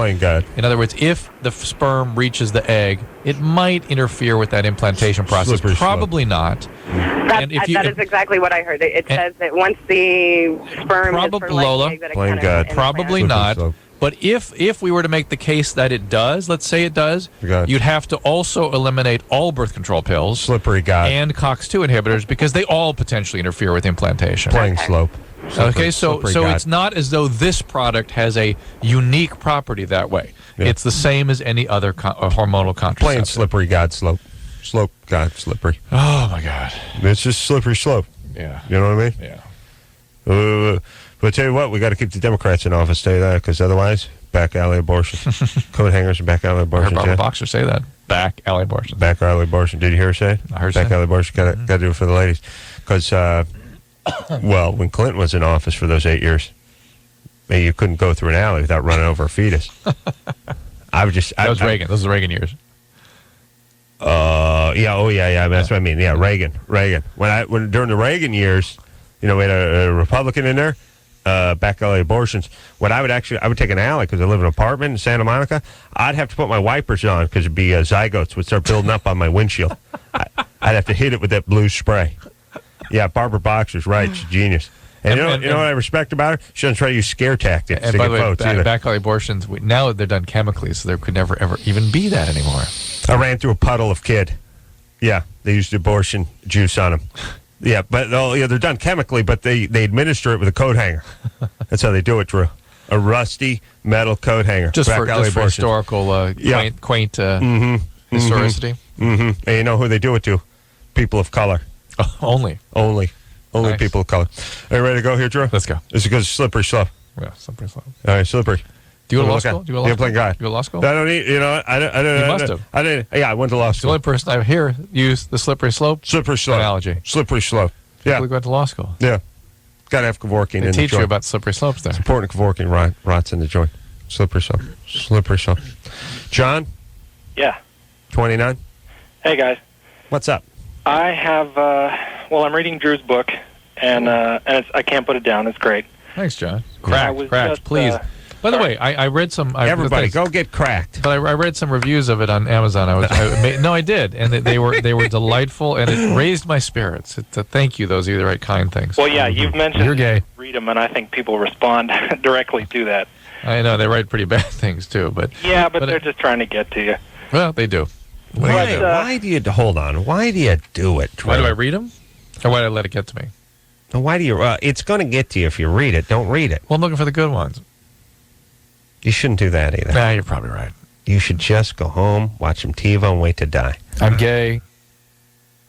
if the sperm reaches the egg, it might interfere with that implantation process. Probably not. That is exactly what I heard. It says that once the sperm is fertilized, Lola, that it can probably not. But if we were to make the case that it does, let's say it does, you'd have to also eliminate all birth control pills, and COX-2 inhibitors, because they all potentially interfere with implantation. Slope. Okay, so it's not as though this product has a unique property that way. Yeah. It's the same as any other hormonal contraceptive. Plain slippery, God, slope. Slope, God, slippery. Oh, my God. It's just slippery slope. Yeah. You know what I mean? Yeah. But tell you what, we got to keep the Democrats in office, tell you that, because otherwise, back alley abortion. Coat hangers and back alley abortion. I heard Barbara Boxer say that. Back alley abortion. Back alley abortion. Did you hear her say it? I heard back alley abortion. Got to do it for the ladies. Because, well, when Clinton was in office for those 8 years, you couldn't go through an alley without running over a fetus. That was Reagan. Those are the Reagan years. Yeah. That's what I mean. Yeah, Reagan. When during the Reagan years, we had a Republican in there. Back alley abortions. I would take an alley because I live in an apartment in Santa Monica. I'd have to put my wipers on because it'd be zygotes would start building up on my windshield. I'd have to hit it with that blue spray. Yeah, Barbara Boxer's right. She's a genius. And you know what I respect about her? She doesn't try to use scare tactics. And by the way, back alley abortions, now they're done chemically, so there could never, ever even be that anymore. I ran through a puddle of kid. Yeah, they used abortion juice on them. Yeah, but they're done chemically, but they administer it with a coat hanger. That's how they do it, Drew. A rusty metal coat hanger. Just for historical, quaint historicity. Mm-hmm. And you know who they do it to? People of color. Only nice. People of color. Are you ready to go here, Drew? Let's go. This is because slippery slope. Yeah, slippery slope. All right, slippery. Do you go to law school? Do you go to law school? I don't need, I don't. You must have. Yeah, I went to law school. The only person I hear use the slippery slope analogy. Slippery slope. Yeah. We went to law school. Yeah. Got to have Kevorkian in the joint. They teach you about slippery slopes there. It's important Kevorkian rots in the joint. Slippery slope. Slippery slope. John? Yeah. 29? Hey, guys. What's up? I have, I'm reading Drew's book, and I can't put it down. It's great. Thanks, John. Cracked, please. By the way, I read some... Everybody, go get cracked. But I read some reviews of it on Amazon. I did, and they were delightful, and it raised my spirits. Thank you. Those are the right kind things. Well, yeah, you've mentioned you're gay. Read them, and I think people respond directly to that. I know they write pretty bad things too, but they're just trying to get to you. Well, they do. Why do you hold on? Why do you do it? Trevor? Why do I read them, or why do I let it get to me? Why do you? It's going to get to you if you read it. Don't read it. Well, I'm looking for the good ones. You shouldn't do that either. Nah, you're probably right. You should just go home, watch some TiVo, and wait to die. I'm gay.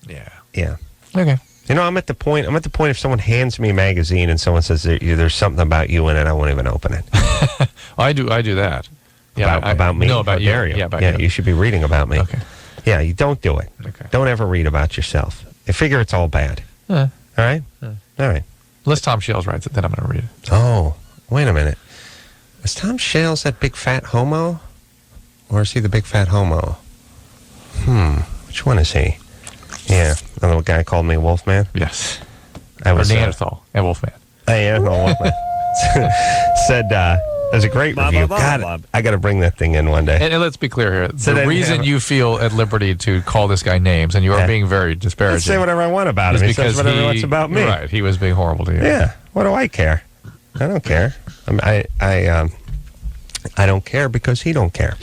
Yeah. Okay. I'm at the point. If someone hands me a magazine and someone says there's something about you in it, I won't even open it. I do that. Yeah, about me. No, about you. Yeah, about you. You should be reading about me. Okay. Yeah, you don't do it. Okay. Don't ever read about yourself. I figure it's all bad. All right? All right. Unless Tom Shales writes it, then I'm going to read it. Oh, wait a minute. Is Tom Shales that big fat homo? Or is he the big fat homo? Which one is he? Yeah, the little guy called me Wolfman? Yes. I was Neanderthal and Wolfman. Wolfman. Said, it was a great review. God, I got to bring that thing in one day. And let's be clear here. The reason you feel at liberty to call this guy names, and you are being very disparaging. Let's say whatever I want about him. He says whatever he wants about me. Right. He was being horrible to you. Yeah. What do I care? I don't care. I don't care because he don't care.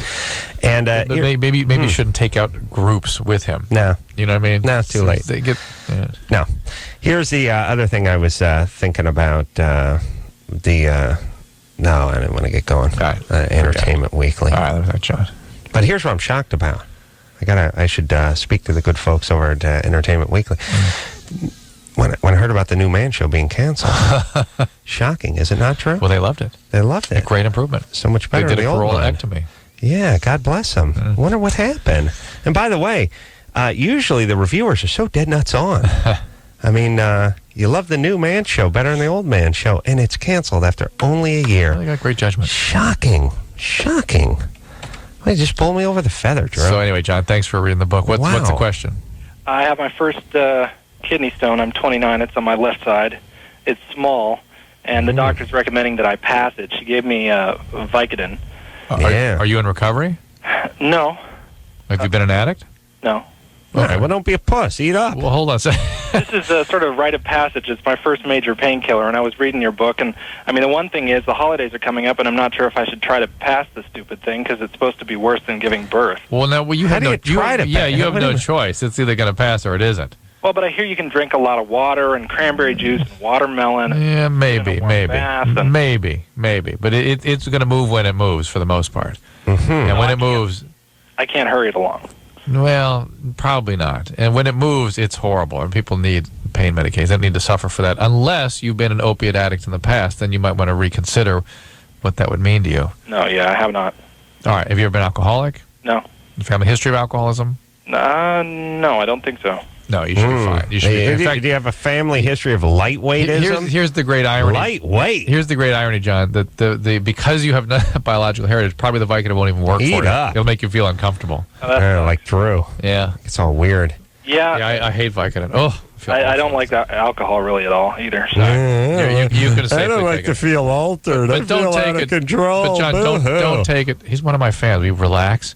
And maybe you shouldn't take out groups with him. No. You know what I mean? No, it's too late. No. Here's the other thing I was thinking about. No, I didn't want to get going. Entertainment Weekly. All right, that's John. But here's what I'm shocked about. I should speak to the good folks over at Entertainment Weekly. When I heard about the new Man Show being canceled, shocking, is it not true? Well, they loved it. They loved it. A great improvement. So much better. They did than a the old one. parolectomy. Yeah, God bless him. I wonder what happened. And by the way, usually the reviewers are so dead nuts on. I mean, you love the new man show better than the old man show, and it's canceled after only a year. They got great judgment. Shocking. Well, you just pulled me over the feather, Drew. So anyway, John, thanks for reading the book. What's the question? I have my first kidney stone. I'm 29. It's on my left side. It's small, and the doctor's recommending that I pass it. She gave me Vicodin. Are you in recovery? No. Have you been an addict? No. All right, well, don't be a puss. Eat up. Well, hold on a second. This is a sort of rite of passage. It's my first major painkiller, and I was reading your book, and I mean, the one thing is the holidays are coming up, and I'm not sure if I should try to pass the stupid thing because it's supposed to be worse than giving birth. Well, now, you have no choice. It's either going to pass or it isn't. Well, but I hear you can drink a lot of water and cranberry juice and watermelon. Yeah, maybe. But it's going to move when it moves for the most part. And when it moves, I can't hurry it along. Well, probably not. And when it moves, it's horrible, and people need pain medications. They need to suffer for that. Unless you've been an opiate addict in the past, then you might want to reconsider what that would mean to you. No, yeah, I have not. All right. Have you ever been alcoholic? No. Family history of alcoholism? No, I don't think so. No, you should be fine. You should be, in fact, do you have a family history of lightweightism? Here's the great irony. Lightweight. Here's the great irony, John. That the because you have no biological heritage, probably the Vicodin won't even work for you. It'll make you feel uncomfortable. Like Drew. Yeah. It's all weird. Yeah. I hate Vicodin. Oh. I don't like that alcohol really at all either. So. You can I don't like to feel altered. I feel out of control. But John, don't take it. He's one of my fans. We relax.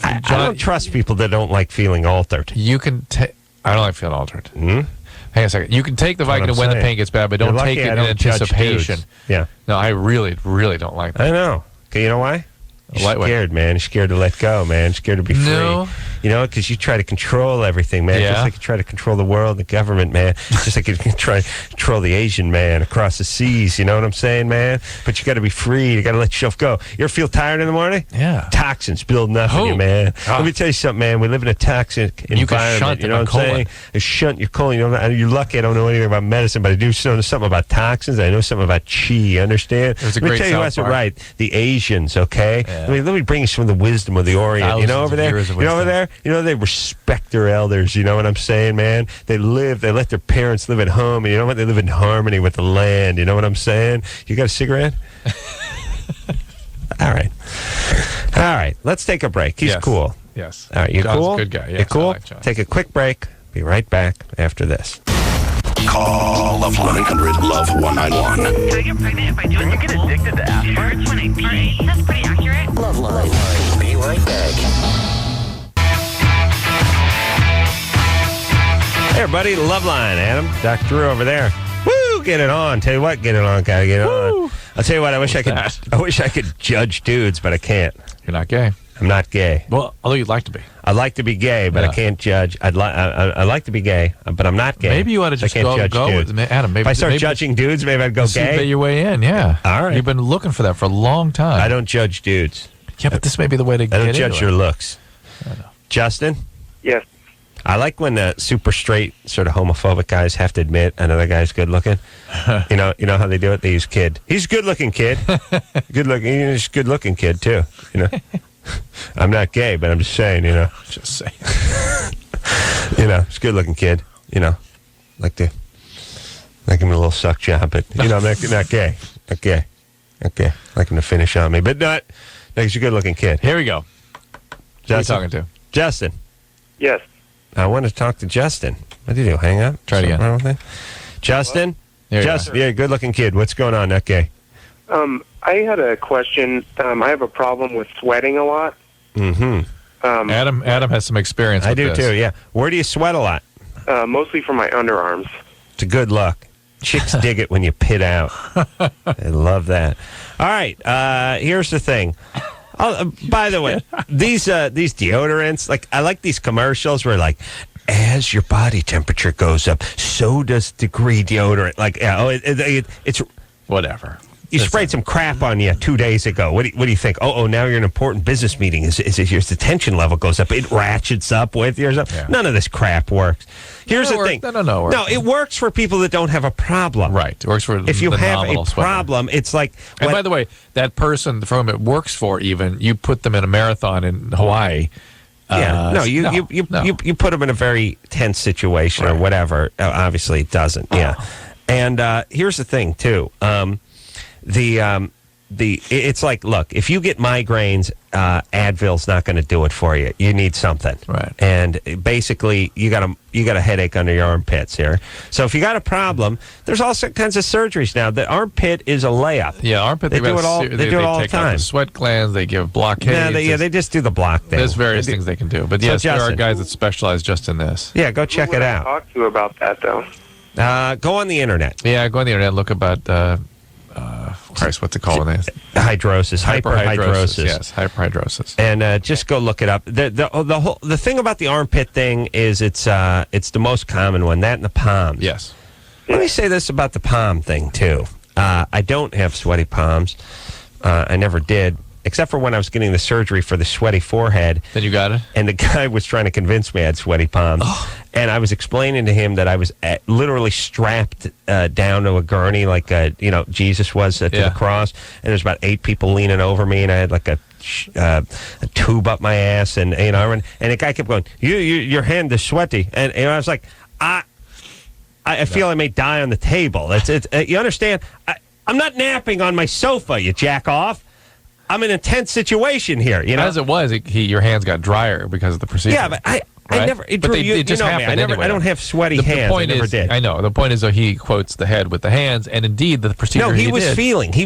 John, I don't trust people that don't like feeling altered. You can take. I don't like feeling altered. Hang on a second. You can take the Vicodin when the pain gets bad, but don't take it in anticipation. Yeah. No, I really, really don't like that. I know. Okay, you know why? You're scared, man. You're scared to let go, man. You're scared to be free. No. You know, because you try to control everything, man. Yeah. Just like you try to control the world, the government, man. Just like you can try to control the Asian man across the seas. You know what I'm saying, man? But you got to be free. You got to let yourself go. You ever feel tired in the morning? Yeah. Toxins building up in you, man. Let me tell you something, man. We live in a toxic environment. You can shunt you know what I'm saying? You shunt your colon. You know, you're lucky I don't know anything about medicine, but I do know something about toxins. I know something about chi. You understand? There's a Let me great tell you what's right. The Asians, okay? Yeah. Let me bring you some of the wisdom of the Orient. You know over there? You know over there? You know they respect their elders. You know what I'm saying, man? They let their parents live at home, and you know what? They live in harmony with the land. You know what I'm saying? You got a cigarette? All right. Let's take a break. He's cool. Yes. All right, you John's cool? a good guy. Yes, you cool? I like John. Take a quick break. Be right back after this. Call LoveLine 1-800-LOVE-191. Do I get pregnant if I do it? You get addicted to aspirin? That's pretty accurate. LoveLine. Be right back. Hey, everybody. LoveLine. Adam. Dr. Drew over there. Woo! Get it on. Tell you what, get it on. Gotta get it on. I'll tell you what. I wish I could judge dudes, but I can't. You're not gay. I'm not gay. Well, although you'd like to be. I'd like to be gay, but I can't judge. I like to be gay, but I'm not gay. Maybe you ought to just go with Adam. Maybe, if I start judging dudes, maybe I'd go gay. See your way in, yeah. All right. You've been looking for that for a long time. I don't judge dudes. Yeah, but this may be the way to get I don't into judge it. your looks. I know. Justin? Yes. I like when super straight, sort of homophobic guys have to admit another guy's good looking. You know how they do it? They use kid. He's a good looking kid. Good looking. He's a good looking kid too. You know. I'm not gay, but I'm just saying. You know. Just saying. He's a good looking kid. Like him a little suck job, but I'm not gay. Not gay. Okay. Like him to finish on me, but not. He's a good looking kid. Here we go. Who are you talking to? Justin. Yes. I want to talk to Justin. What did you do? Hang up? Try it again. Wrong with that? Justin? Justin, yeah, good looking kid. What's going on? Not gay. I had a question. I have a problem with sweating a lot. Mm-hmm. Adam has some experience with this. I do too, yeah. Where do you sweat a lot? Mostly from my underarms. It's a good look. Chicks dig it when you pit out. They love that. All right, here's the thing. By the way, these deodorants, I like these commercials where as your body temperature goes up, so does degree deodorant. It's whatever. You sprayed some crap on you 2 days ago. What do you think? Oh, now you're in an important business meeting. Is your tension level goes up? It ratchets up with you or something. Yeah. None of this crap works. Here's the thing. No, it works for people that don't have a problem. Right. It works for if you have a problem, it's like. And by the way, that person from it works for even you put them in a marathon in Hawaii. You put them in a very tense situation or whatever. Obviously, it doesn't. Yeah. And here's the thing too. It's like, look, if you get migraines, Advil's not going to do it for you. You need something, right? And basically, you got a headache under your armpits here. So if you got a problem, there's all kinds of surgeries now. The armpit is a layup. Yeah, armpit. They do it all. They do it all the take time. out the sweat glands. They give blockades. They just do the block thing. There's various things they can do. But yes, there are guys that specialize just in this. Yeah, go check it out. Talk to you about that though. Go on the internet. Yeah, go on the internet. Look about. Christ, what's it called? Hydrosis, hyperhidrosis. Yes, hyperhidrosis. And just go look it up. The thing about the armpit thing is it's the most common one. That and the palms. Yes. Let me say this about the palm thing too. I don't have sweaty palms. I never did, except for when I was getting the surgery for the sweaty forehead. Then you got it. And the guy was trying to convince me I had sweaty palms. Oh. And I was explaining to him that I was literally strapped down to a gurney like Jesus was to the cross. And there's about 8 people leaning over me, and I had like a tube up my ass, and and the guy kept going, your hand is sweaty, and I was like, I feel I may die on the table. It's you understand? I'm not napping on my sofa, you jack off. I'm in a tense situation here. As it was, your hands got drier because of the procedure. Yeah, but I never. It just happened. I don't have sweaty hands. Point I never is, did. I know. The point is, though, he quotes the head with the hands, and indeed, the procedure. No, he was feeling. He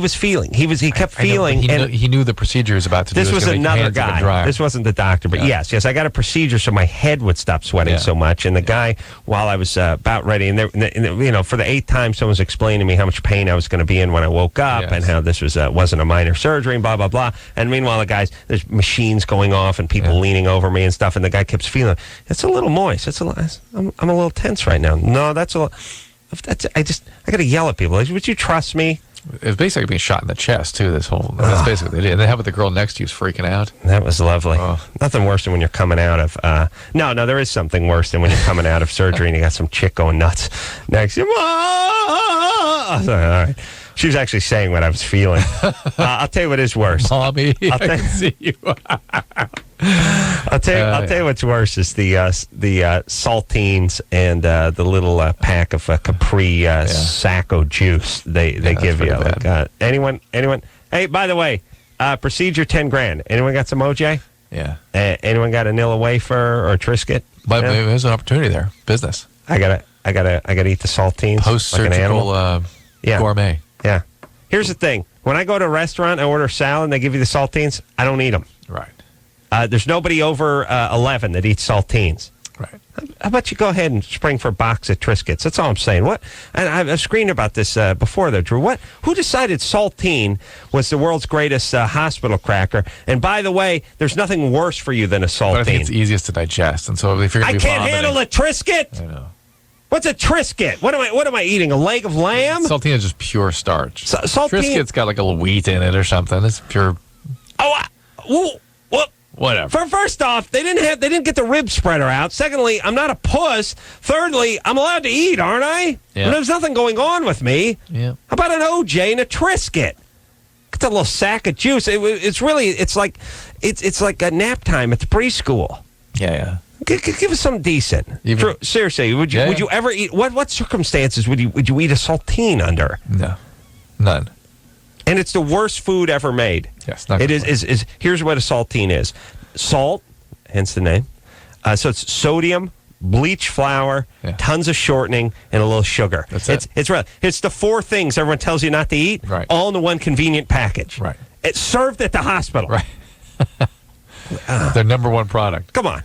kept feeling. He knew the procedure he was about to do. This was another guy. This wasn't the doctor, but yes, I got a procedure so my head would stop sweating so much. And the guy, while I was about ready, and for the 8th time, someone was explaining to me how much pain I was going to be in when I woke up, and how this wasn't a minor surgery, and blah blah blah. And meanwhile, there's machines going off and people leaning over me and stuff, and the guy keeps feeling it's a little moist. I'm a little tense right now. No, I got to yell at people. Would you trust me? It was basically being shot in the chest too. That's basically what they did. And then how about the girl next to you was freaking out? That was lovely. Nothing worse than when you're coming out of. No, there is something worse than when you're coming out of surgery and you got some chick going nuts next to you. All right. She was actually saying what I was feeling. I'll tell you what is worse. Mommy, I can see you. I'll tell you what's worse is the saltines and the little pack of Capri Sacco juice they give you. Like, anyone? Hey, by the way, procedure $10,000. Anyone got some OJ? Yeah. Anyone got a Nilla wafer or a Triscuit? But there's an opportunity there. Business. I gotta eat the saltines. Post-surgical gourmet. Yeah. Here's the thing. When I go to a restaurant, I order salad, and they give you the saltines, I don't eat them. Right. There's nobody over 11 that eats saltines. Right. How about you go ahead and spring for a box of Triscuits? That's all I'm saying. What? And I've screened about this before, though, Drew. Who decided saltine was the world's greatest hospital cracker? And by the way, there's nothing worse for you than a saltine. But I think it's easiest to digest. And so if you're going to be I can't handle a Triscuit. I know. What's a Triscuit? What am I eating? A leg of lamb? Saltine is just pure starch. Saltine. Triscuit's got like a little wheat in it or something. It's pure. Whatever. First off, they didn't get the rib spreader out. Secondly, I'm not a puss. Thirdly, I'm allowed to eat, aren't I? Yeah. There's nothing going on with me. Yeah. How about an OJ and a Triscuit? Get that little sack of juice. It's like a nap time at the preschool. Yeah. Give us something decent. Drew, seriously, would you ever eat? What circumstances would you eat a saltine under? No, none. And it's the worst food ever made. Yes, not it is. Here's what a saltine is: salt, hence the name. So it's sodium, bleach flour, tons of shortening, and a little sugar. That's it. It's the 4 things everyone tells you not to eat, all in the one convenient package. Right. It's served at the hospital. Right. Their number one product. Come on.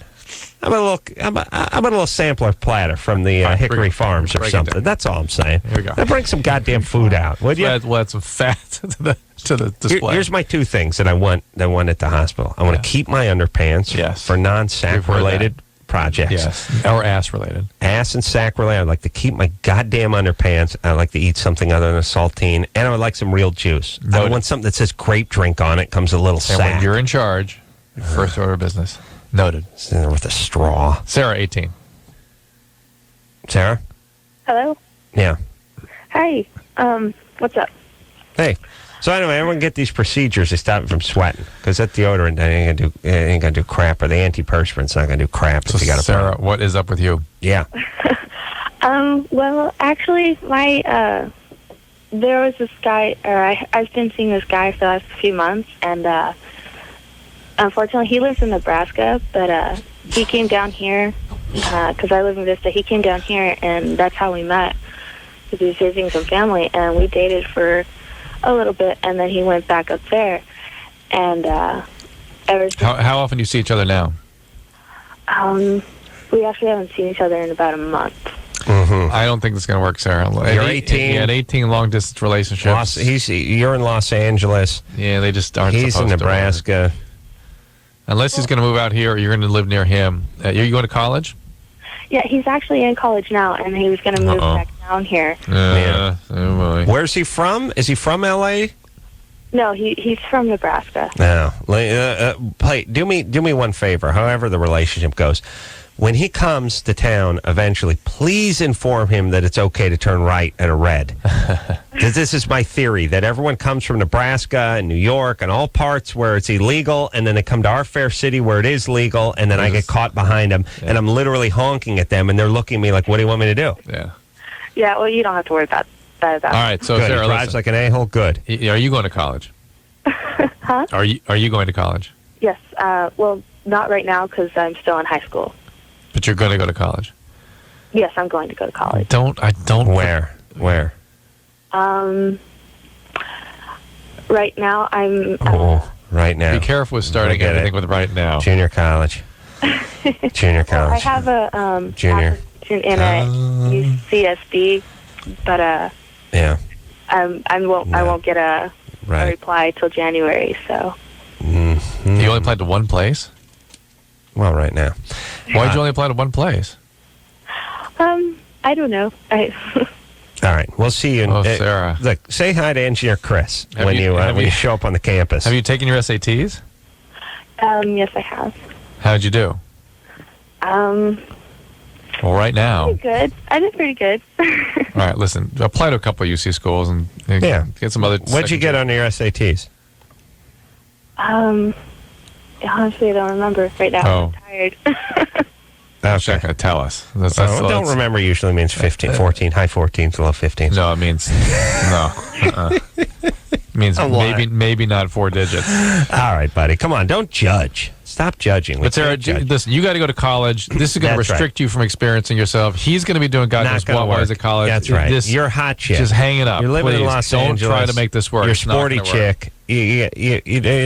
How about a little sampler platter from the Hickory Farms or something? That's all I'm saying. Here we go. Bring some goddamn food out, would you? We'll add some fat to the display. Here's my 2 things that I want at the hospital. I want to keep my underpants for non-sack related projects. Yes, or ass related. Ass and sack related. I'd like to keep my goddamn underpants. I'd like to eat something other than a saltine, and I would like some real juice. I want something that says grape drink on it. Comes a little sack. And when you're in charge, first order of business. Noted. Sitting there with a straw. Sarah, 18. Sarah? Hello. Yeah. Hi. What's up? Hey. So anyway, everyone get these procedures. They stop you from sweating because that deodorant ain't gonna do crap, or the antiperspirant's not gonna do crap. So if you got Sarah, what is up with you? Yeah. Well, actually, there was this guy, or I've been seeing this guy for the last few months, and unfortunately, he lives in Nebraska, but he came down here because I live in Vista. He came down here, and that's how we met. Because he was visiting some family, and we dated for a little bit, and then he went back up there, and ever since, How often do you see each other now? we actually haven't seen each other in about a month. Mm-hmm. I don't think it's going to work, Sarah. You're 18. You had 18 long-distance relationships. You're in Los Angeles. Yeah, they just aren't He's supposed in Nebraska. Unless he's going to move out here or you're going to live near him. You going to college? Yeah, he's actually in college now, and he was going to move back down here. Yeah. Where's he from? Is he from L.A.? No, he's from Nebraska. No. Do me one favor, however the relationship goes. When he comes to town eventually, please inform him that it's okay to turn right at a red. This is my theory, that everyone comes from Nebraska and New York and all parts where it's illegal, and then they come to our fair city where it is legal, and then I get caught behind them, and I'm literally honking at them, and they're looking at me like, what do you want me to do? Yeah. Yeah, well, you don't have to worry about that. All right, so good. Sarah, He drives like an a-hole. Good. Are you going to college? Huh? Are you going to college? Yes. Well, not right now because I'm still in high school. But you're going to go to college? Yes, I'm going to go to college. I don't. Where? Right now, I'm... right now. Be careful with starting everything with right now. Junior college. Junior Well, I college. have a Junior. application in a UCSD, but Yeah. I won't get a reply till January. So. Mm-hmm. You only applied to one place? Well, right now. Why did you only apply to one place? I don't know. All right, we'll see you. Sarah. Look, say hi to Engineer Chris Have when you you show up on the campus. Have you taken your SATs? Yes, I have. How'd you do? Well, right now. Pretty good. I did pretty good. All right, listen. Apply to a couple of UC schools and get some other. What'd you get on your SATs? Honestly, I don't remember right now. Oh. I'm tired. That's not going to tell us. Don't remember usually means 15, 14, high 14s, low 15s. No, it means no. It means maybe not 4 digits. All right, buddy. Come on, don't judge. Stop judging. But Sarah, listen, you got to go to college. This is going to restrict you from experiencing yourself. He's going to be doing God knows what while he's at college. That's right. You're a hot chick. Just hang it up. You're living please. in Los Don't Angeles. try to make this work. You're a It's not sporty gonna work. chick. You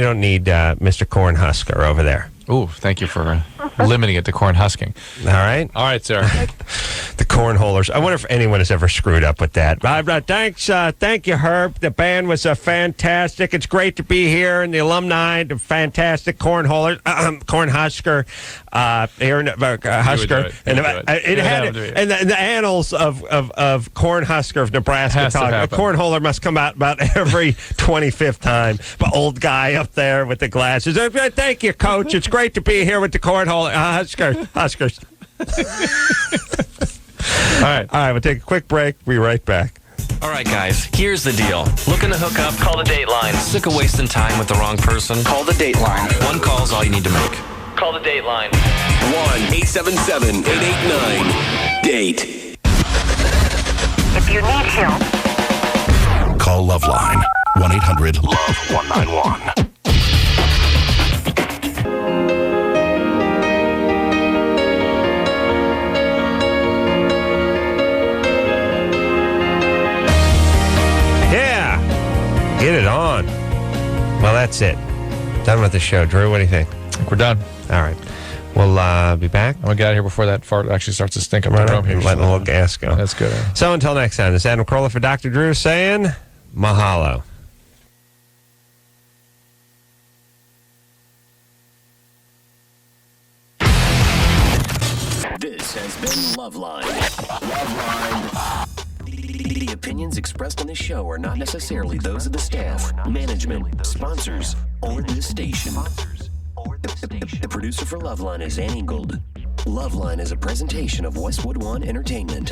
don't need Mr. Cornhusker over there. Ooh, thank you for limiting it to corn husking. All right, Sarah. The cornholers. I wonder if anyone has ever screwed up with that. Thanks, thank you, Herb. The band was fantastic. It's great to be here, and the alumni, the fantastic cornholers, Cornhusker, Husker, and it had in the annals of Cornhusker of Nebraska. A cornholer must come out about every 25th time. But old guy up there with the glasses. Thank you, Coach. It's great to be here with the cornhole Huskers. All right, we'll take a quick break. Be right back. All right, guys, here's the deal. Looking to hook up? Call the Dateline. Sick of wasting time with the wrong person? Call the Dateline. One call's all you need to make. Call the Dateline. 1-877-889-DATE. If you need help, Call LoveLine. 1-800-LOVE-191. Get it on. Well, that's it. Done with the show. Drew, what do you think? I think we're done. All right. We'll be back. I'm going to get out of here before that fart actually starts to stink up the room here. Letting a little gas go. That's good. So until next time, this is Adam Carolla for Dr. Drew saying mahalo. This has been LoveLine. The opinions expressed on this show are not necessarily those of the staff, management, sponsors, or the station. The producer for LoveLine is Annie Gold. LoveLine is a presentation of Westwood One Entertainment.